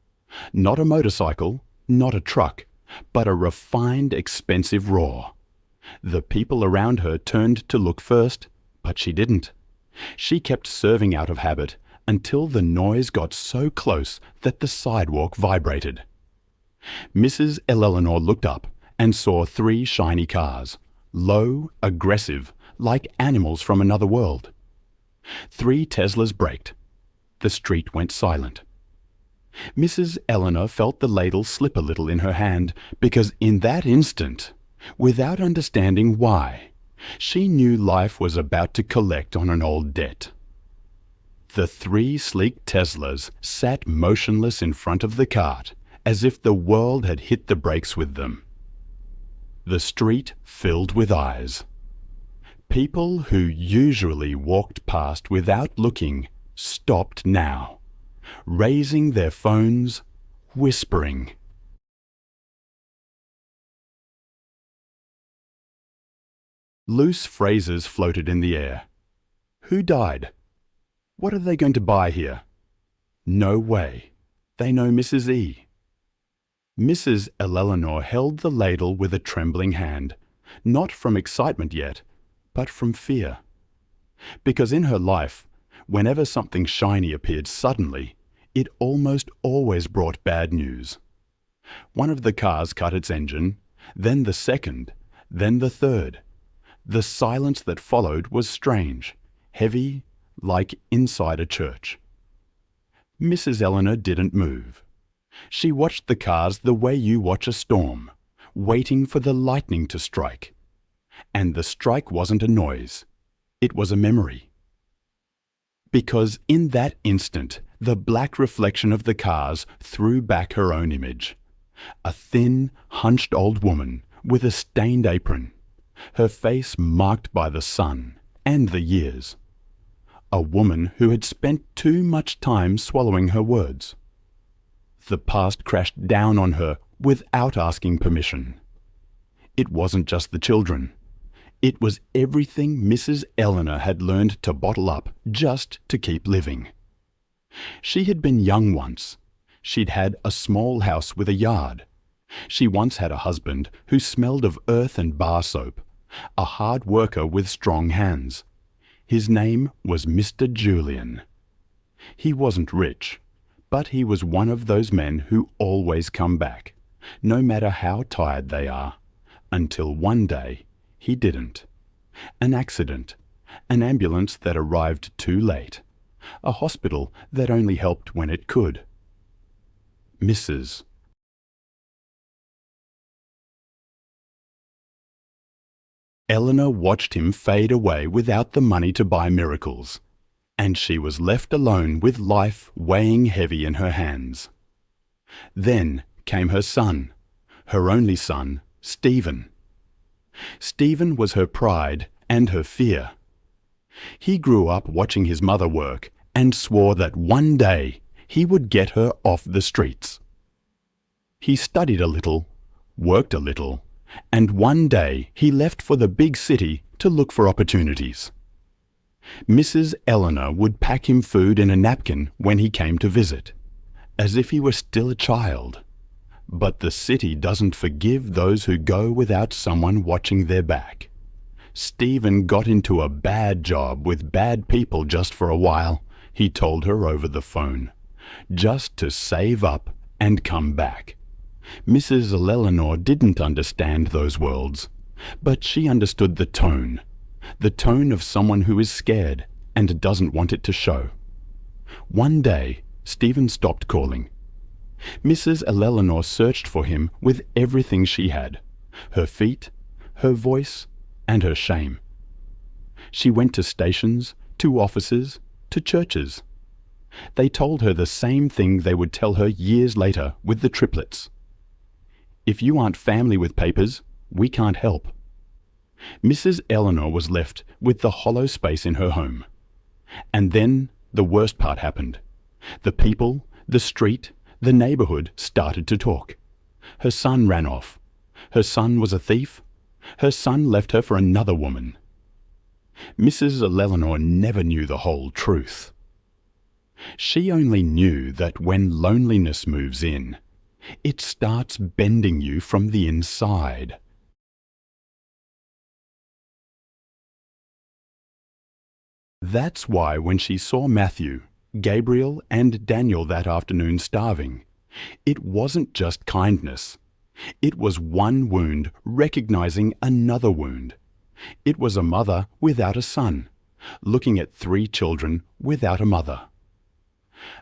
Not a motorcycle, not a truck, but a refined, expensive roar. The people around her turned to look first, but she didn't. She kept serving out of habit until the noise got so close that the sidewalk vibrated. Mrs. Eleanor looked up and saw 3 shiny cars, low, aggressive, like animals from another world. 3 Teslas braked. The street went silent. Mrs. Eleanor felt the ladle slip a little in her hand because in that instant, without understanding why, she knew life was about to collect on an old debt. The 3 sleek Teslas sat motionless in front of the cart, as if the world had hit the brakes with them. The street filled with eyes. People who usually walked past without looking stopped now, raising their phones, whispering. Loose phrases floated in the air. Who died? What are they going to buy here? No way. They know Mrs. E. Mrs. Eleanor held the ladle with a trembling hand, not from excitement yet, but from fear. Because in her life, whenever something shiny appeared suddenly, it almost always brought bad news. One of the cars cut its engine, then the second, then the third. The silence that followed was strange, heavy, like inside a church. Mrs. Eleanor didn't move. She watched the cars the way you watch a storm, waiting for the lightning to strike. And the strike wasn't a noise. It was a memory. Because in that instant, the black reflection of the cars threw back her own image. A thin, hunched old woman with a stained apron, her face marked by the sun and the years. A woman who had spent too much time swallowing her words. The past crashed down on her without asking permission. It wasn't just the children. It was everything Mrs. Eleanor had learned to bottle up just to keep living. She had been young once. She'd had a small house with a yard. She once had a husband who smelled of earth and bar soap, a hard worker with strong hands. His name was Mr. Julian. He wasn't rich, But he was one of those men who always come back, no matter how tired they are, until one day he didn't. An accident, an ambulance that arrived too late, a hospital that only helped when it could. Mrs. Eleanor watched him fade away without the money to buy miracles, and she was left alone with life weighing heavy in her hands. Then came her son, her only son, Stephen. Stephen was her pride and her fear. He grew up watching his mother work and swore that one day he would get her off the streets. He studied a little, worked a little, and one day he left for the big city to look for opportunities. Mrs. Eleanor would pack him food in a napkin when he came to visit, as if he were still a child. But the city doesn't forgive those who go without someone watching their back. Stephen got into a bad job with bad people just for a while, he told her over the phone, just to save up and come back. Mrs. Eleanor didn't understand those worlds, but she understood the tone of someone who is scared and doesn't want it to show. One day, Stephen stopped calling. Mrs. Eleanor searched for him with everything she had, her feet, her voice, and her shame. She went to stations, to offices, to churches. They told her the same thing they would tell her years later with the triplets. If you aren't family with papers, we can't help. Mrs. Eleanor was left with the hollow space in her home. And then the worst part happened. The people, the street, the neighborhood started to talk. Her son ran off. Her son was a thief. Her son left her for another woman. Mrs. Eleanor never knew the whole truth. She only knew that when loneliness moves in, it starts bending you from the inside. That's why when she saw Matthew, Gabriel, and Daniel that afternoon starving, it wasn't just kindness. It was one wound recognizing another wound. It was a mother without a son, looking at 3 children without a mother.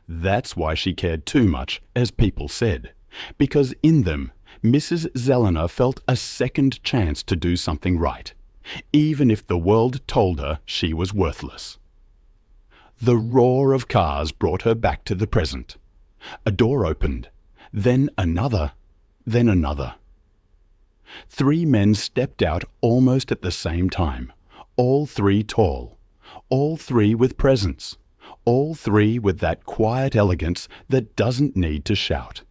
That's why she cared too much, as people said, because in them, Mrs. Eleanor felt a second chance to do something right, even if the world told her she was worthless. The roar of cars brought her back to the present. A door opened, then another, then another. 3 men stepped out almost at the same time, all 3 tall, all 3 with presence, all 3 with that quiet elegance that doesn't need to shout.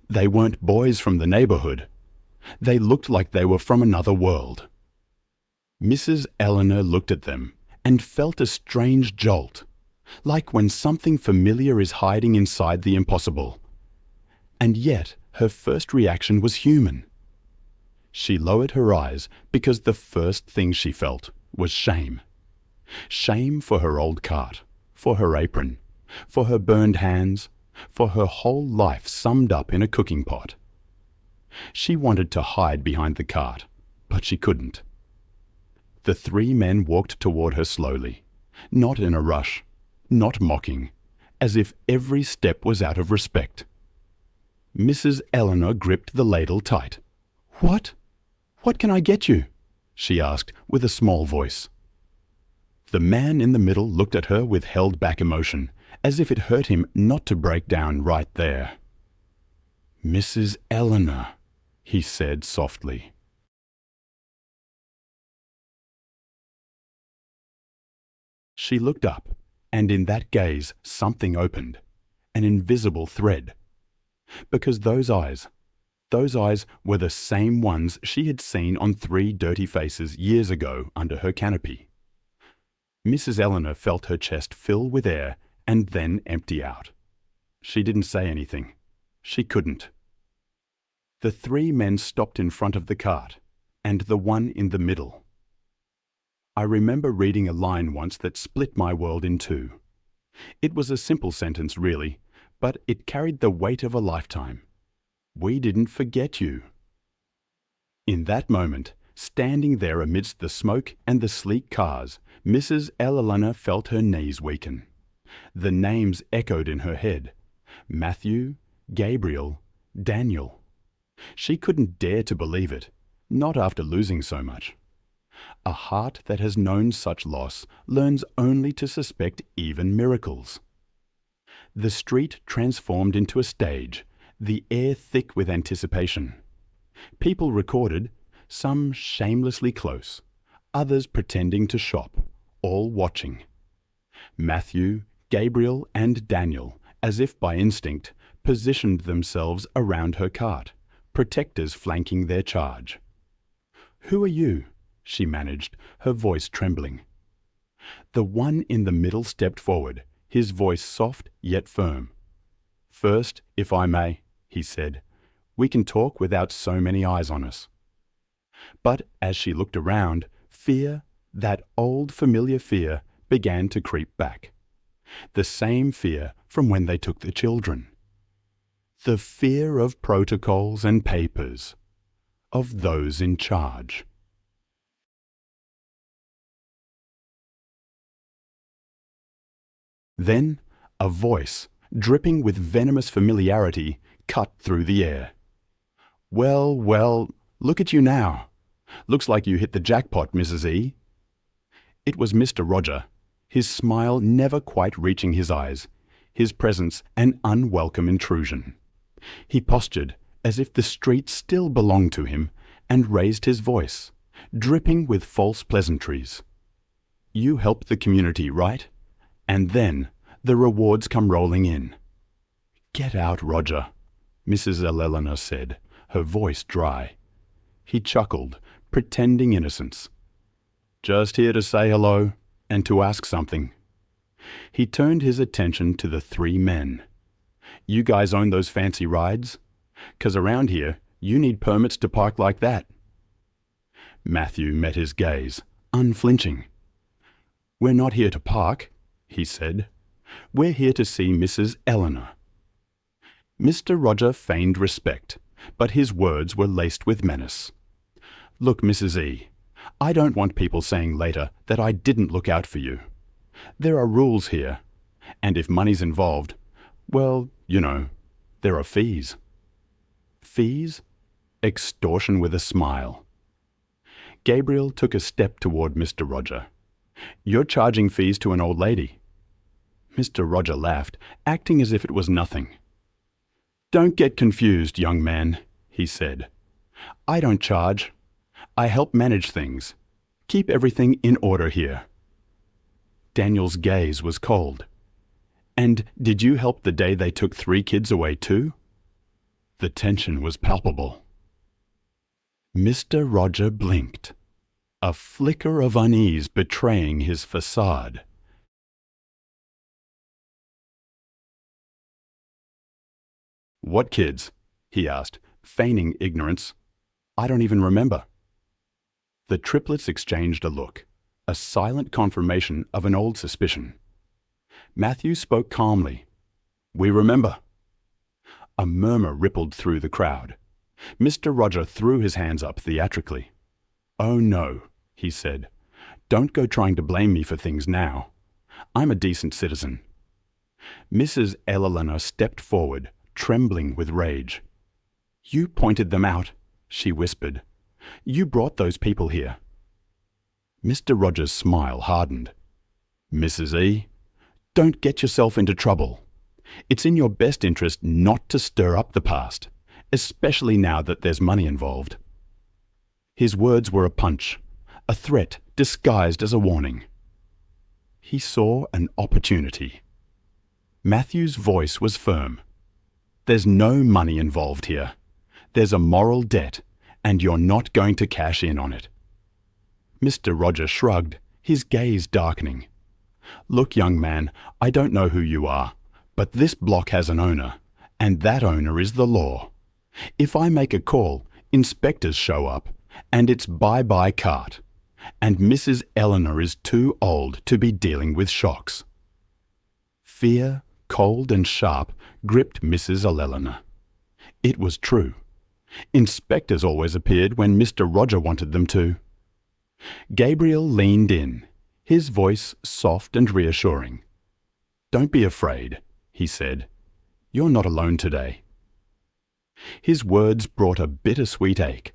They weren't boys from the neighborhood. They looked like they were from another world. Mrs. Eleanor looked at them and felt a strange jolt, like when something familiar is hiding inside the impossible. And yet her first reaction was human. She lowered her eyes because the first thing she felt was shame. Shame for her old cart, for her apron, for her burned hands, for her whole life summed up in a cooking pot. She wanted to hide behind the cart, but she couldn't. The 3 men walked toward her slowly, not in a rush, not mocking, as if every step was out of respect. Mrs. Eleanor gripped the ladle tight. "What? What can I get you?" she asked with a small voice. The man in the middle looked at her with held-back emotion, as if it hurt him not to break down right there. "Mrs. Eleanor," he said softly. She looked up, and in that gaze something opened, an invisible thread. Because those eyes were the same ones she had seen on 3 dirty faces years ago under her canopy. Mrs. Eleanor felt her chest fill with air and then empty out. She didn't say anything. She couldn't. The 3 men stopped in front of the cart, and the one in the middle. I remember reading a line once that split my world in 2. It was a simple sentence, really, but it carried the weight of a lifetime. We didn't forget you. In that moment, standing there amidst the smoke and the sleek cars, Mrs. Elelana felt her knees weaken. The names echoed in her head: Matthew, Gabriel, Daniel. She couldn't dare to believe it, not after losing so much. A heart that has known such loss learns only to suspect even miracles. The street transformed into a stage, the air thick with anticipation. People recorded, some shamelessly close, others pretending to shop, all watching. Matthew, Gabriel, and Daniel, as if by instinct, positioned themselves around her cart, protectors flanking their charge. "Who are you?" she managed, her voice trembling. The one in the middle stepped forward, his voice soft yet firm. "First, if I may," he said, "we can talk without so many eyes on us." But as she looked around, fear, that old familiar fear, began to creep back. The same fear from when they took the children. The fear of protocols and papers, of those in charge. Then a voice, dripping with venomous familiarity, cut through the air. "Well, well, look at you now. Looks like you hit the jackpot, Mrs. E." It was Mr. Roger, his smile never quite reaching his eyes, his presence an unwelcome intrusion. He postured as if the street still belonged to him and raised his voice, dripping with false pleasantries. "You help the community, right? And then the rewards come rolling in." "Get out, Roger," Mrs. Elelana said, her voice dry. He chuckled, pretending innocence. "Just here to say hello and to ask something." He turned his attention to the three men. "You guys own those fancy rides? 'Cause around here, you need permits to park like that." Matthew met his gaze, unflinching. "We're not here to park," he said. "We're here to see Mrs. Eleanor." Mr. Roger feigned respect, but his words were laced with menace. "Look, Mrs. E, I don't want people saying later that I didn't look out for you. There are rules here, and if money's involved, well, you know, there are fees." "Fees?" Extortion with a smile. Gabriel took a step toward Mr. Roger. "You're charging fees to an old lady." Mr. Roger laughed, acting as if it was nothing. "Don't get confused, young man," he said. "I don't charge. I help manage things. Keep everything in order here." Daniel's gaze was cold. "And did you help the day they took 3 kids away too?" The tension was palpable. Mr. Roger blinked, a flicker of unease betraying his facade. "What kids?" he asked, feigning ignorance. "I don't even remember." The triplets exchanged a look, a silent confirmation of an old suspicion. Matthew spoke calmly. "We remember." A murmur rippled through the crowd. Mr. Roger threw his hands up theatrically. "Oh no," he said. "Don't go trying to blame me for things now. I'm a decent citizen." Mrs. Elelana stepped forward, trembling with rage. "You pointed them out," she whispered. "You brought those people here." Mr. Roger's smile hardened. "Mrs. E, don't get yourself into trouble. It's in your best interest not to stir up the past, especially now that there's money involved." His words were a punch, a threat disguised as a warning. He saw an opportunity. Matthew's voice was firm. "There's no money involved here. There's a moral debt, and you're not going to cash in on it." Mr. Roger shrugged, his gaze darkening. "Look, young man, I don't know who you are, but this block has an owner, and that owner is the law. If I make a call, inspectors show up, and it's bye-bye cart, and Mrs. Eleanor is too old to be dealing with shocks." Fear cold and sharp, gripped Mrs. Eleanor. It was true. Inspectors always appeared when Mr. Roger wanted them to. Gabriel leaned in, his voice soft and reassuring. "Don't be afraid," he said. "You're not alone today." His words brought a bittersweet ache,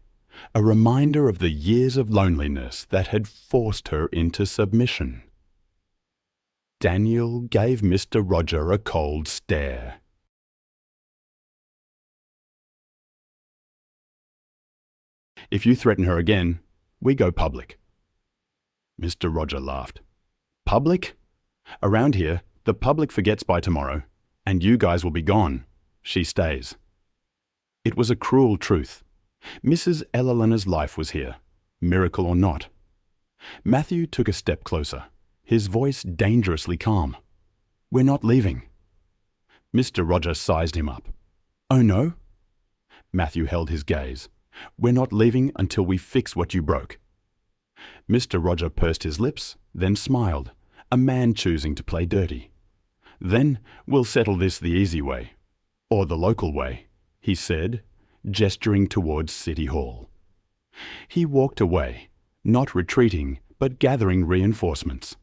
a reminder of the years of loneliness that had forced her into submission. Daniel gave Mr. Roger a cold stare. "If you threaten her again, we go public." Mr. Roger laughed. "Public? Around here, the public forgets by tomorrow, and you guys will be gone. She stays." It was a cruel truth. Mrs. Eleanor's life was here, miracle or not. Matthew took a step closer, his voice dangerously calm. "We're not leaving." Mr. Roger sized him up. "Oh no?" Matthew held his gaze. "We're not leaving until we fix what you broke." Mr. Roger pursed his lips, then smiled, a man choosing to play dirty. "Then we'll settle this the easy way, or the local way," he said, gesturing towards City Hall. He walked away, not retreating, but gathering reinforcements.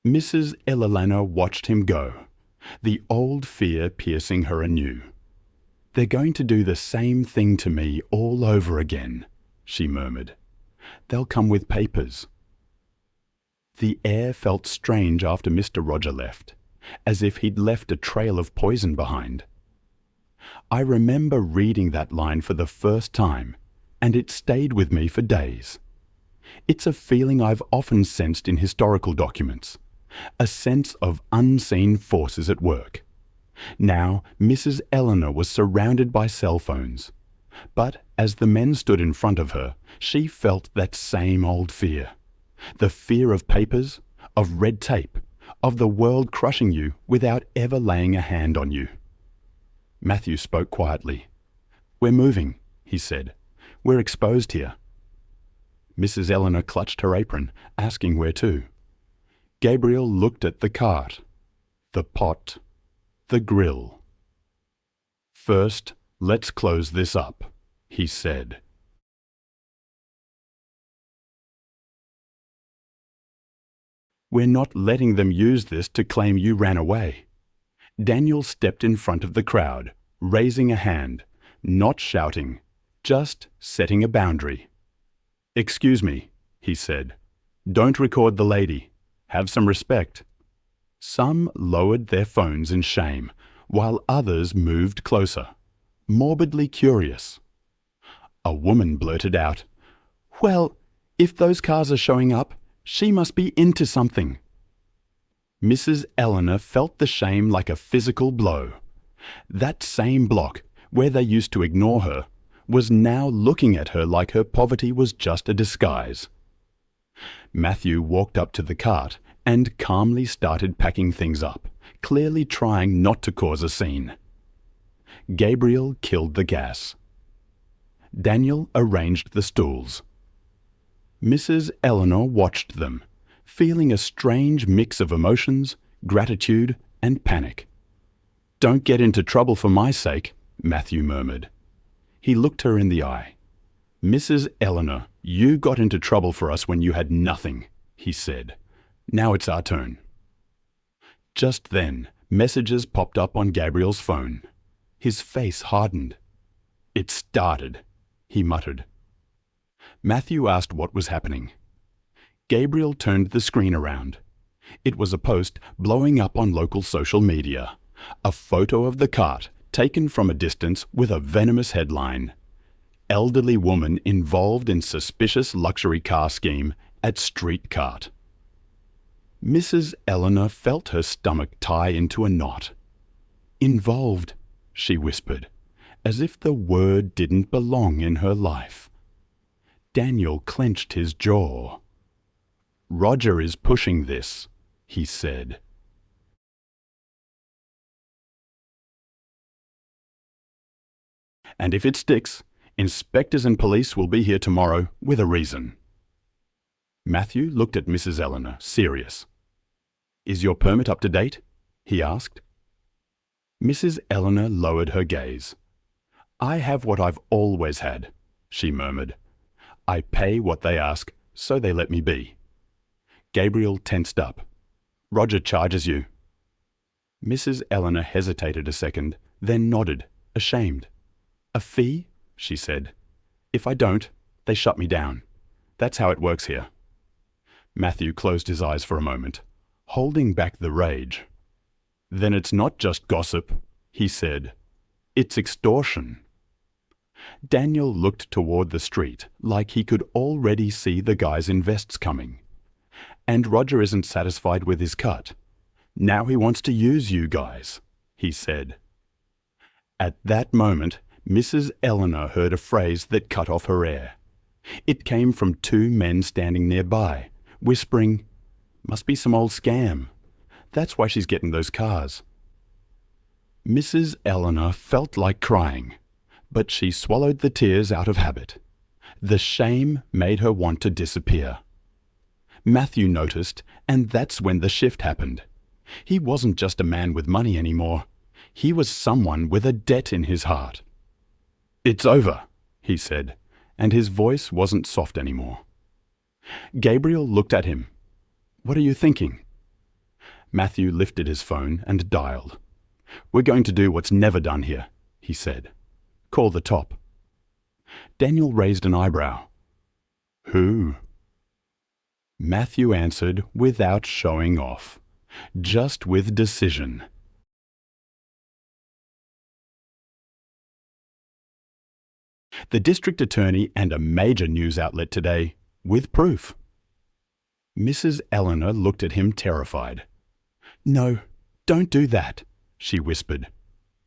Mrs. Eleanor watched him go, the old fear piercing her anew. "They're going to do the same thing to me all over again," she murmured. "They'll come with papers." The air felt strange after Mr. Roger left, as if he'd left a trail of poison behind. I remember reading that line for the first time, and it stayed with me for days. It's a feeling I've often sensed in historical documents, a sense of unseen forces at work. Now, Mrs. Eleanor was surrounded by cell phones, but as the men stood in front of her, she felt that same old fear. The fear of papers, of red tape, of the world crushing you without ever laying a hand on you. Matthew spoke quietly. "We're moving," he said. "We're exposed here." Mrs. Eleanor clutched her apron, asking where to. Gabriel looked at the cart, the pot, the grill. "First, let's close this up," he said. "We're not letting them use this to claim you ran away." Daniel stepped in front of the crowd, raising a hand, not shouting, just setting a boundary. "Excuse me," he said. "Don't record the lady. Have some respect." Some lowered their phones in shame, while others moved closer, morbidly curious. A woman blurted out, "Well, if those cars are showing up, she must be into something." Mrs. Eleanor felt the shame like a physical blow. That same block, where they used to ignore her, was now looking at her like her poverty was just a disguise. Matthew walked up to the cart and calmly started packing things up, clearly trying not to cause a scene. Gabriel killed the gas. Daniel arranged the stools. Mrs. Eleanor watched them, feeling a strange mix of emotions, gratitude, and panic. "Don't get into trouble for my sake," Matthew murmured. He looked her in the eye. "Mrs. Eleanor, you got into trouble for us when you had nothing," he said. "Now it's our turn." Just then, messages popped up on Gabriel's phone. His face hardened. "It started," he muttered. Matthew asked what was happening. Gabriel turned the screen around. It was a post blowing up on local social media, a photo of the cart taken from a distance with a venomous headline, "Elderly woman involved in suspicious luxury car scheme at street cart." Mrs. Eleanor felt her stomach tie into a knot. "Involved," she whispered, as if the word didn't belong in her life. Daniel clenched his jaw. "Roger is pushing this," he said. "And if it sticks, inspectors and police will be here tomorrow with a reason." Matthew looked at Mrs. Eleanor, serious. "Is your permit up to date?" he asked. Mrs. Eleanor lowered her gaze. I have what I've always had, she murmured. I pay what they ask, so they let me be. Gabriel tensed up. Roger charges you. Mrs. Eleanor hesitated a second, then nodded, ashamed. A fee? She said. If I don't, they shut me down. That's how it works here. Matthew closed his eyes for a moment, holding back the rage. Then it's not just gossip, he said. It's extortion. Daniel looked toward the street like he could already see the guys in vests coming. And Roger isn't satisfied with his cut. Now he wants to use you guys, he said. At that moment, Mrs. Eleanor heard a phrase that cut off her air. It came from two men standing nearby, whispering, "Must be some old scam. That's why she's getting those cars." Mrs. Eleanor felt like crying, but she swallowed the tears out of habit. The shame made her want to disappear. Matthew noticed, and that's when the shift happened. He wasn't just a man with money anymore. He was someone with a debt in his heart. "It's over," he said, and his voice wasn't soft anymore. Gabriel looked at him. "What are you thinking?" Matthew lifted his phone and dialed. "We're going to do what's never done here," he said. "Call the top." Daniel raised an eyebrow. "Who?" Matthew answered without showing off, just with decision. The district attorney and a major news outlet today, with proof. Mrs. Eleanor looked at him terrified. "No, don't do that," she whispered.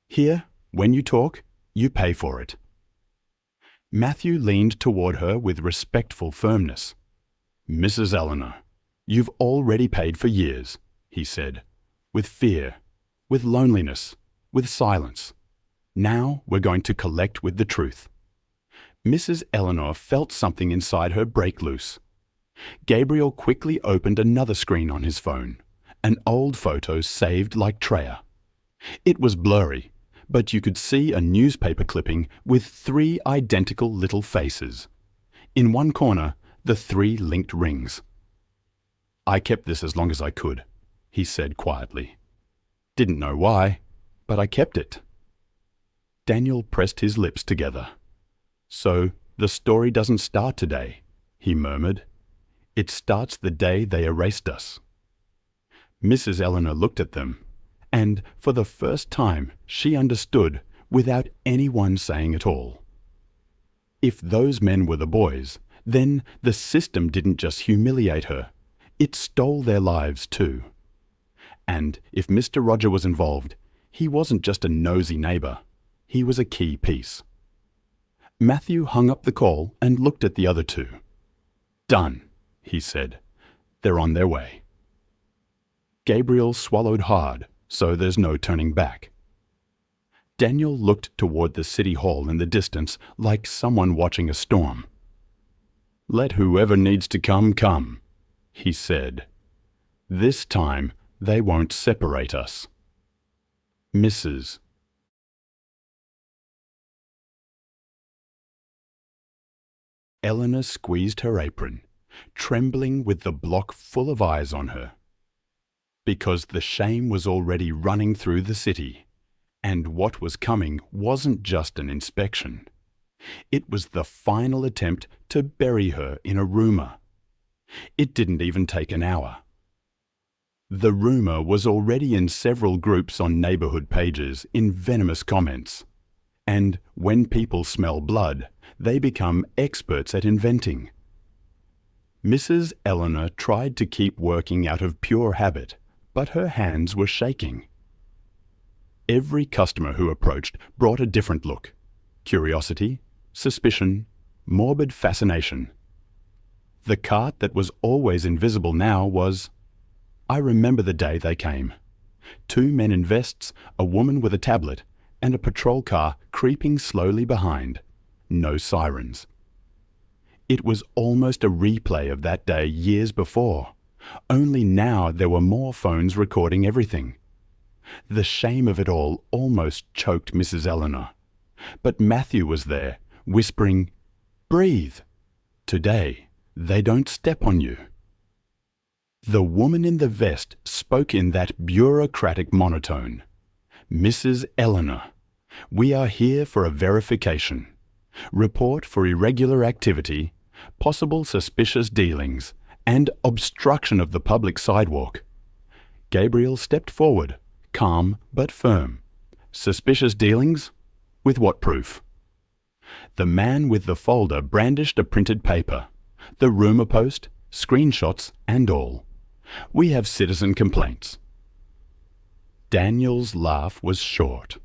"Here, when you talk, you pay for it." Matthew leaned toward her with respectful firmness. "Mrs. Eleanor, you've already paid for years," he said, "with fear, with loneliness, with silence. Now we're going to collect with the truth." Mrs. Eleanor felt something inside her break loose. Gabriel quickly opened another screen on his phone, an old photo saved like Treya. It was blurry, but you could see a newspaper clipping with 3 identical little faces. In one corner, the 3 linked rings. "I kept this as long as I could," he said quietly. "Didn't know why, but I kept it." Daniel pressed his lips together. "So, the story doesn't start today," he murmured. "It starts the day they erased us." Mrs. Eleanor looked at them, and for the first time she understood without anyone saying it all. If those men were the boys, then the system didn't just humiliate her, it stole their lives too. And if Mr. Roger was involved, he wasn't just a nosy neighbour, he was a key piece. Matthew hung up the call and looked at the other 2. "Done," he said. "They're on their way." Gabriel swallowed hard, so there's no turning back. Daniel looked toward the city hall in the distance like someone watching a storm. "Let whoever needs to come, come," he said. "This time they won't separate us." Mrs. Eleanor squeezed her apron, trembling with the block full of eyes on her. Because the shame was already running through the city, and what was coming wasn't just an inspection. It was the final attempt to bury her in a rumour. It didn't even take an hour. The rumour was already in several groups on neighbourhood pages in venomous comments. And when people smell blood, they become experts at inventing. Mrs. Eleanor tried to keep working out of pure habit, but her hands were shaking. Every customer who approached brought a different look: curiosity, suspicion, morbid fascination. The cart that was always invisible now was... I remember the day they came. 2 men in vests, a woman with a tablet, and a patrol car creeping slowly behind. No sirens. It was almost a replay of that day years before, only now there were more phones recording everything. The shame of it all almost choked Mrs. Eleanor. But Matthew was there, whispering, "Breathe. Today, they don't step on you." The woman in the vest spoke in that bureaucratic monotone. "Mrs. Eleanor, we are here for a verification. Report for irregular activity, possible suspicious dealings, and obstruction of the public sidewalk." Gabriel stepped forward, calm but firm. "Suspicious dealings? With what proof?" The man with the folder brandished a printed paper, the rumour post, screenshots and all. "We have citizen complaints." Daniel's laugh was short,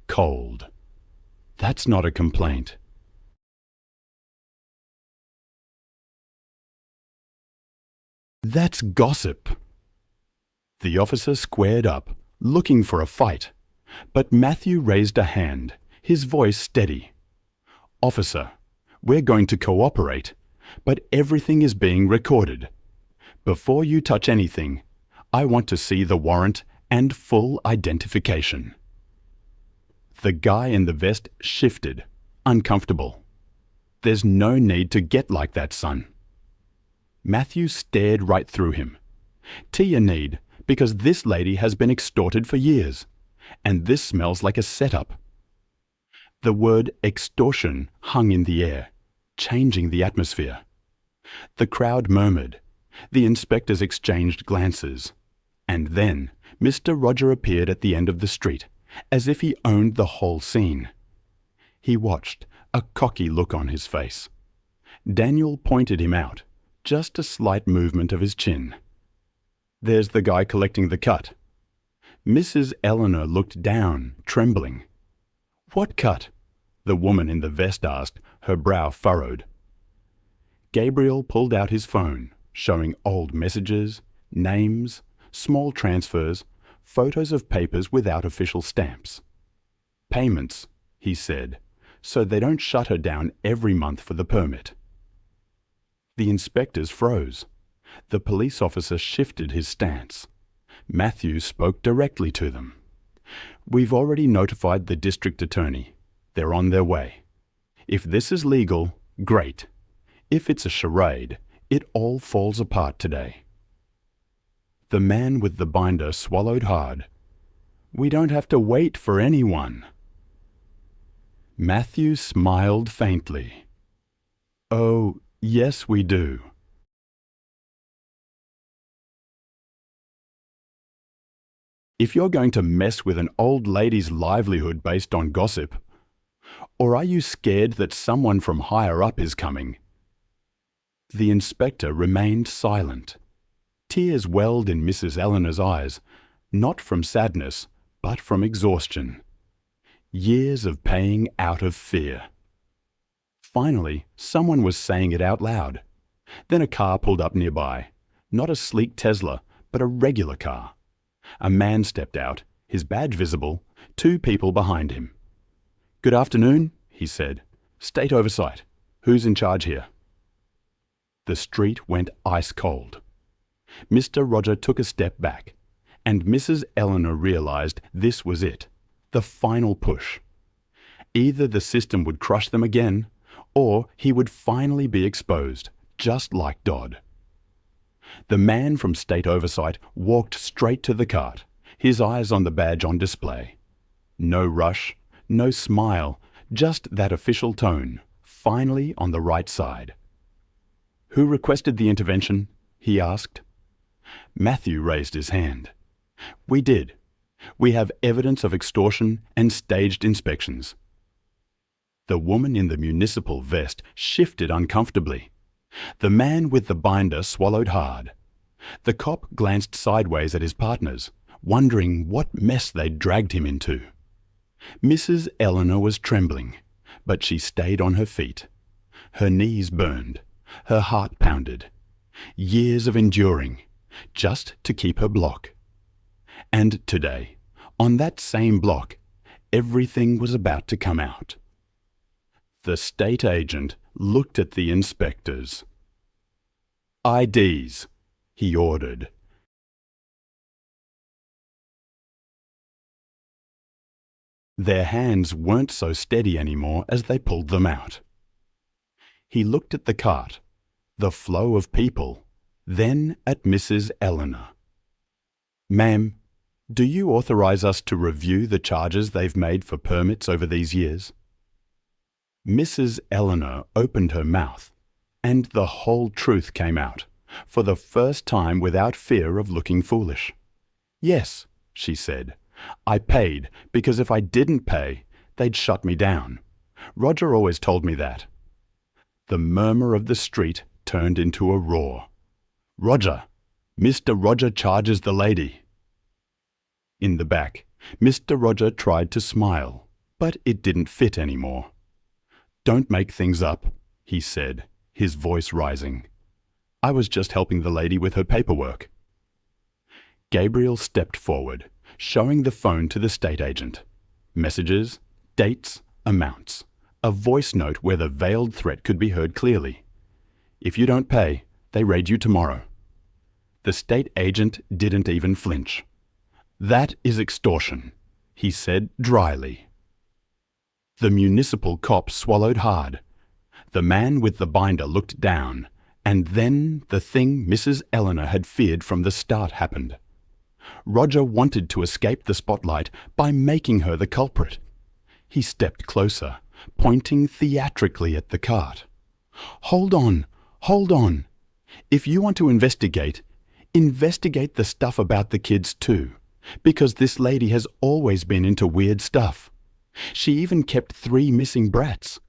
cold. "That's not a complaint." "That's gossip." The officer squared up, looking for a fight, but Matthew raised a hand, his voice steady. "Officer, we're going to cooperate, but everything is being recorded. Before you touch anything, I want to see the warrant and full identification." The guy in the vest shifted, uncomfortable. "There's no need to get like that, son." Matthew stared right through him. "Tia need, because this lady has been extorted for years, and this smells like a setup." The word extortion hung in the air, changing the atmosphere. The crowd murmured. The inspectors exchanged glances. And then Mr. Roger appeared at the end of the street, as if he owned the whole scene. He watched, a cocky look on his face. Daniel pointed him out, just a slight movement of his chin. "There's the guy collecting the cut." Mrs. Eleanor looked down, trembling. "What cut?" the woman in the vest asked, her brow furrowed. Gabriel pulled out his phone, showing old messages, names, small transfers, photos of papers without official stamps. "Payments," he said, "so they don't shut her down every month for the permit." The inspectors froze. The police officer shifted his stance. Matthew spoke directly to them. "We've already notified the district attorney. They're on their way. If this is legal, great. If it's a charade, it all falls apart today." The man with the binder swallowed hard. "We don't have to wait for anyone." Matthew smiled faintly. "Oh, yes we do." If you're going to mess with an old lady's livelihood based on gossip, or are you scared that someone from higher up is coming? The inspector remained silent. Tears welled in Mrs. Eleanor's eyes, not from sadness, but from exhaustion. Years of paying out of fear. Finally, someone was saying it out loud. Then a car pulled up nearby. Not a sleek Tesla, but a regular car. A man stepped out, his badge visible, 2 people behind him. "Good afternoon," he said. "State oversight. Who's in charge here?" The street went ice cold. Mr. Roger took a step back, and Mrs. Eleanor realized this was it, the final push. Either the system would crush them again, or he would finally be exposed, just like Dodd. The man from State Oversight walked straight to the cart, his eyes on the badge on display. No rush, no smile, just that official tone, finally on the right side. "Who requested the intervention?" he asked. Matthew raised his hand. "We did. We have evidence of extortion and staged inspections." The woman in the municipal vest shifted uncomfortably. The man with the binder swallowed hard. The cop glanced sideways at his partners, wondering what mess they'd dragged him into. Mrs. Eleanor was trembling, but she stayed on her feet. Her knees burned, her heart pounded. Years of enduring, just to keep her block. And today, on that same block, everything was about to come out. The state agent looked at the inspectors. "IDs," he ordered. Their hands weren't so steady anymore as they pulled them out. He looked at the cart, the flow of people, then at Mrs. Eleanor. "Ma'am, do you authorize us to review the charges they've made for permits over these years?" Mrs. Eleanor opened her mouth, and the whole truth came out, for the first time without fear of looking foolish. "Yes," she said, "I paid because if I didn't pay, they'd shut me down. Roger always told me that." The murmur of the street turned into a roar. "Roger! Mr. Roger charges the lady!" In the back, Mr. Roger tried to smile, but it didn't fit anymore. "Don't make things up," he said, his voice rising. "I was just helping the lady with her paperwork." Gabriel stepped forward, showing the phone to the state agent. Messages, dates, amounts. A voice note where the veiled threat could be heard clearly. "If you don't pay, they raid you tomorrow." The state agent didn't even flinch. "That is extortion," he said dryly. The municipal cop swallowed hard. The man with the binder looked down, and then the thing Mrs. Eleanor had feared from the start happened. Roger wanted to escape the spotlight by making her the culprit. He stepped closer, pointing theatrically at the cart. "Hold on, hold on. If you want to investigate the stuff about the kids too, because this lady has always been into weird stuff. She even kept 3 missing brats."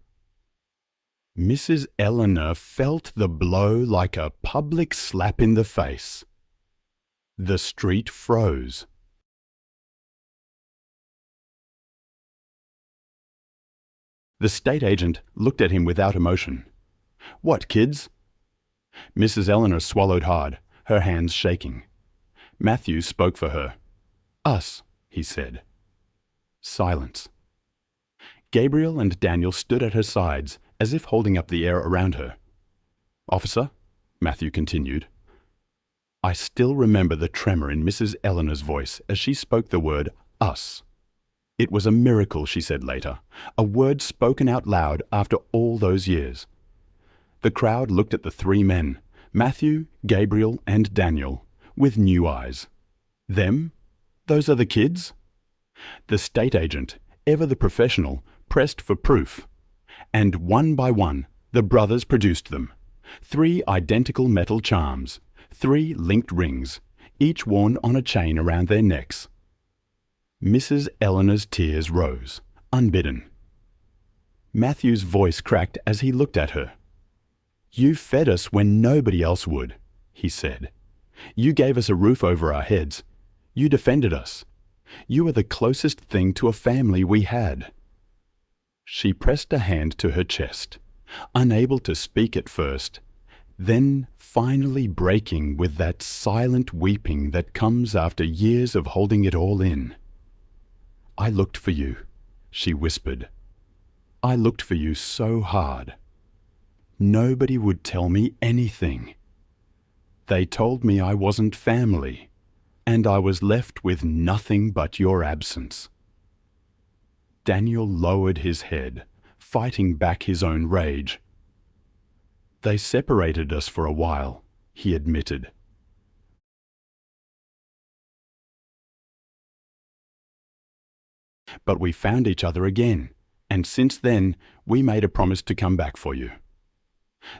Mrs. Eleanor felt the blow like a public slap in the face. The street froze. The state agent looked at him without emotion. "What, kids?" Mrs. Eleanor swallowed hard, her hands shaking. Matthew spoke for her. "Us," he said. Silence. Gabriel and Daniel stood at her sides, as if holding up the air around her. "Officer," Matthew continued. I still remember the tremor in Mrs. Eleanor's voice as she spoke the word us. It was a miracle, she said later, a word spoken out loud after all those years. The crowd looked at the 3 men, Matthew, Gabriel, and Daniel, with new eyes. Them? Those are the kids? The state agent, ever the professional, pressed for proof. And one by one, the brothers produced them. 3 identical metal charms, 3 linked rings, each worn on a chain around their necks. Mrs. Eleanor's tears rose, unbidden. Matthew's voice cracked as he looked at her. "You fed us when nobody else would," he said. "You gave us a roof over our heads. You defended us. You are the closest thing to a family we had." She pressed a hand to her chest, unable to speak at first, then finally breaking with that silent weeping that comes after years of holding it all in. "I looked for you," she whispered. "I looked for you so hard. Nobody would tell me anything. They told me I wasn't family, and I was left with nothing but your absence." Daniel lowered his head, fighting back his own rage. "They separated us for a while," he admitted. "But we found each other again, and since then we made a promise to come back for you."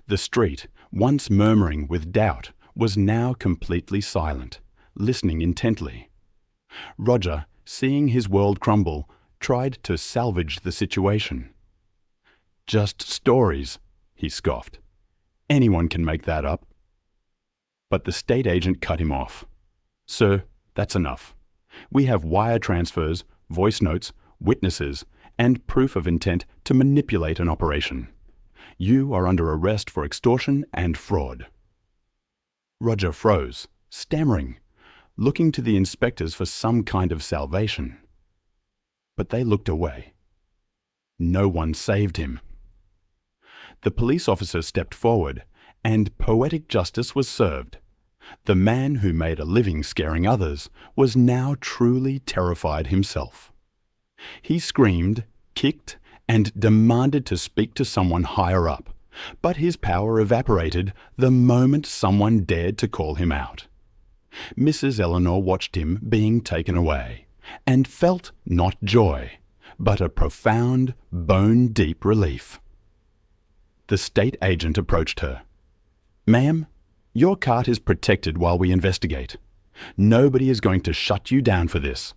The street, once murmuring with doubt, was now completely silent, listening intently. Roger, seeing his world crumble, tried to salvage the situation. "Just stories," he scoffed. "Anyone can make that up." But the state agent cut him off. "Sir, that's enough. We have wire transfers, voice notes, witnesses, and proof of intent to manipulate an operation. You are under arrest for extortion and fraud." Roger froze, stammering, looking to the inspectors for some kind of salvation. But they looked away. No one saved him. The police officer stepped forward, and poetic justice was served. The man who made a living scaring others was now truly terrified himself. He screamed, kicked, and demanded to speak to someone higher up, but his power evaporated the moment someone dared to call him out. Mrs. Eleanor watched him being taken away, and felt not joy, but a profound, bone-deep relief. The state agent approached her. "Ma'am, your cart is protected while we investigate. Nobody is going to shut you down for this,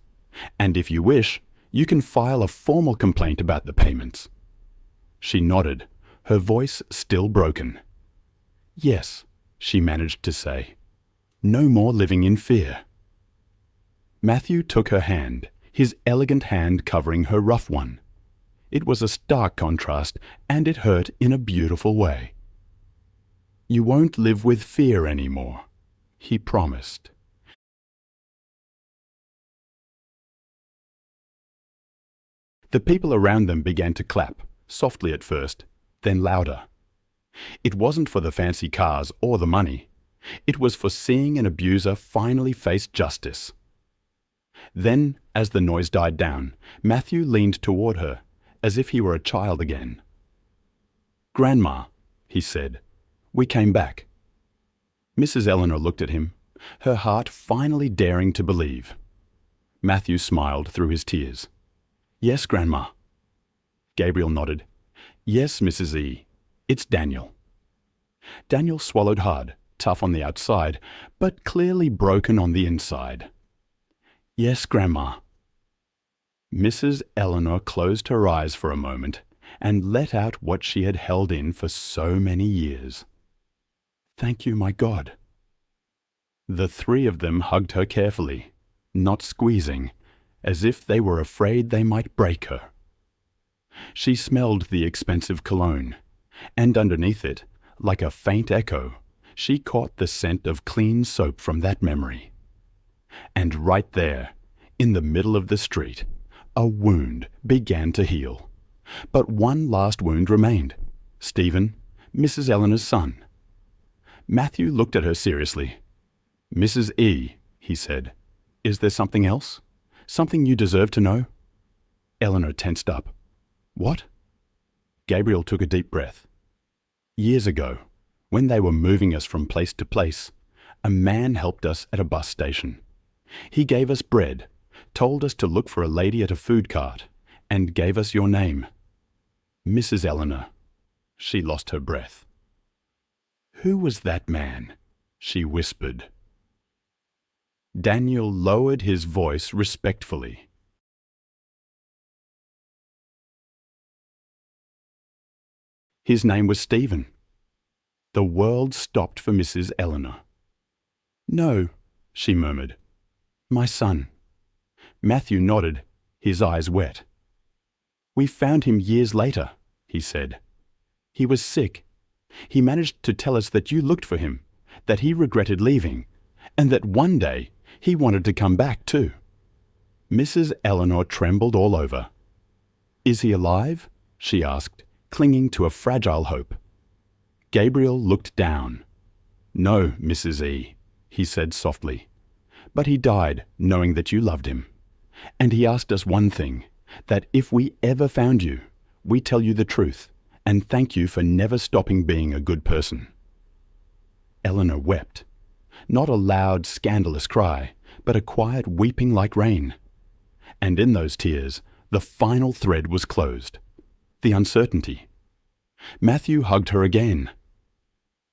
and if you wish, you can file a formal complaint about the payments." She nodded, her voice still broken. "Yes," she managed to say. "No more living in fear." Matthew took her hand, his elegant hand covering her rough one. It was a stark contrast, and it hurt in a beautiful way. "You won't live with fear anymore," he promised. The people around them began to clap, softly at first, then louder. It wasn't for the fancy cars or the money. It was for seeing an abuser finally face justice. Then, as the noise died down, Matthew leaned toward her, as if he were a child again. "Grandma," he said, "we came back." Mrs. Eleanor looked at him, her heart finally daring to believe. Matthew smiled through his tears. "Yes, Grandma." Gabriel nodded. "Yes, Mrs. E. It's Daniel." Daniel swallowed hard, tough on the outside, but clearly broken on the inside. "Yes, Grandma." Mrs. Eleanor closed her eyes for a moment and let out what she had held in for so many years. "Thank you, my God." The three of them hugged her carefully, not squeezing, as if they were afraid they might break her. She smelled the expensive cologne, and underneath it, like a faint echo, she caught the scent of clean soap from that memory. And right there, in the middle of the street, a wound began to heal. But one last wound remained. Stephen, Mrs. Eleanor's son. Matthew looked at her seriously. "Mrs. E," he said, "is there something else? Something you deserve to know?" Eleanor tensed up. "What?" Gabriel took a deep breath. "Years ago, when they were moving us from place to place, a man helped us at a bus station. He gave us bread, told us to look for a lady at a food cart, and gave us your name. Mrs. Eleanor." She lost her breath. "Who was that man?" she whispered. Daniel lowered his voice respectfully. His name was Stephen. The world stopped for Mrs. Eleanor. "No," she murmured. "My son." Matthew nodded, his eyes wet. "We found him years later," he said. "He was sick. He managed to tell us that you looked for him, that he regretted leaving, and that one day he wanted to come back too." Mrs. Eleanor trembled all over. "Is he alive?" she asked, clinging to a fragile hope. Gabriel looked down. "No, Mrs. E," he said softly. "But he died knowing that you loved him. And he asked us one thing, that if we ever found you, we tell you the truth, and thank you for never stopping being a good person." Eleanor wept. Not a loud, scandalous cry, but a quiet weeping like rain. And in those tears, the final thread was closed. The uncertainty. Matthew hugged her again.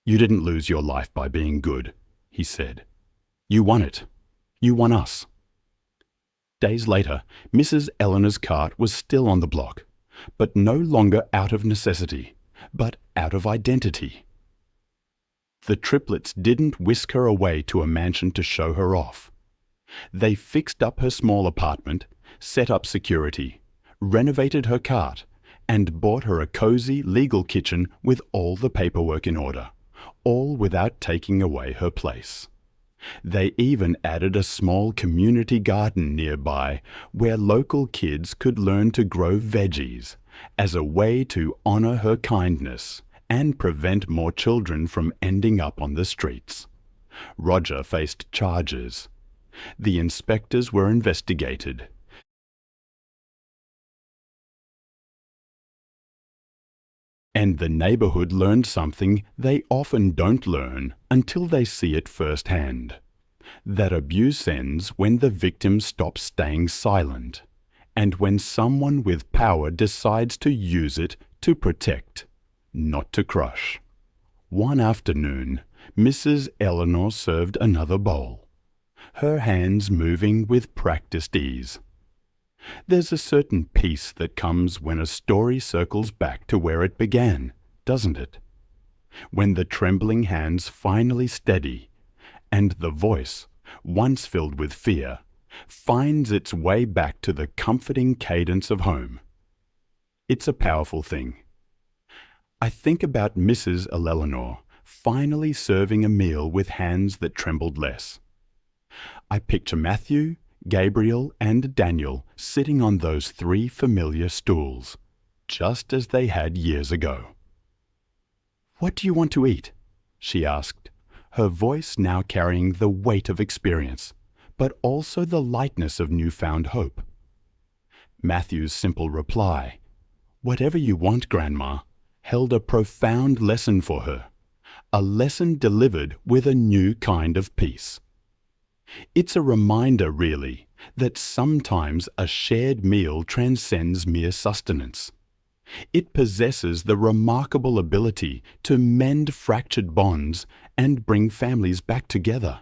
"You didn't lose your life by being good," he said. "You won it. You won us." Days later, Mrs. Eleanor's cart was still on the block, but no longer out of necessity, but out of identity. The triplets didn't whisk her away to a mansion to show her off. They fixed up her small apartment, set up security, renovated her cart, and bought her a cozy legal kitchen with all the paperwork in order, all without taking away her place. They even added a small community garden nearby where local kids could learn to grow veggies as a way to honor her kindness and prevent more children from ending up on the streets. Roger faced charges. The inspectors were investigated. And the neighborhood learned something they often don't learn until they see it firsthand. That abuse ends when the victim stops staying silent, and when someone with power decides to use it to protect, not to crush. One afternoon, Mrs. Eleanor served another bowl, her hands moving with practiced ease. There's a certain peace that comes when a story circles back to where it began, doesn't it? When the trembling hands finally steady, and the voice, once filled with fear, finds its way back to the comforting cadence of home. It's a powerful thing. I think about Mrs. Eleanor finally serving a meal with hands that trembled less. I picture Matthew, Gabriel, and Daniel sitting on those 3 familiar stools, just as they had years ago. "What do you want to eat?" she asked, her voice now carrying the weight of experience, but also the lightness of newfound hope. Matthew's simple reply, "Whatever you want, Grandma," held a profound lesson for her, a lesson delivered with a new kind of peace. It's a reminder, really, that sometimes a shared meal transcends mere sustenance. It possesses the remarkable ability to mend fractured bonds and bring families back together.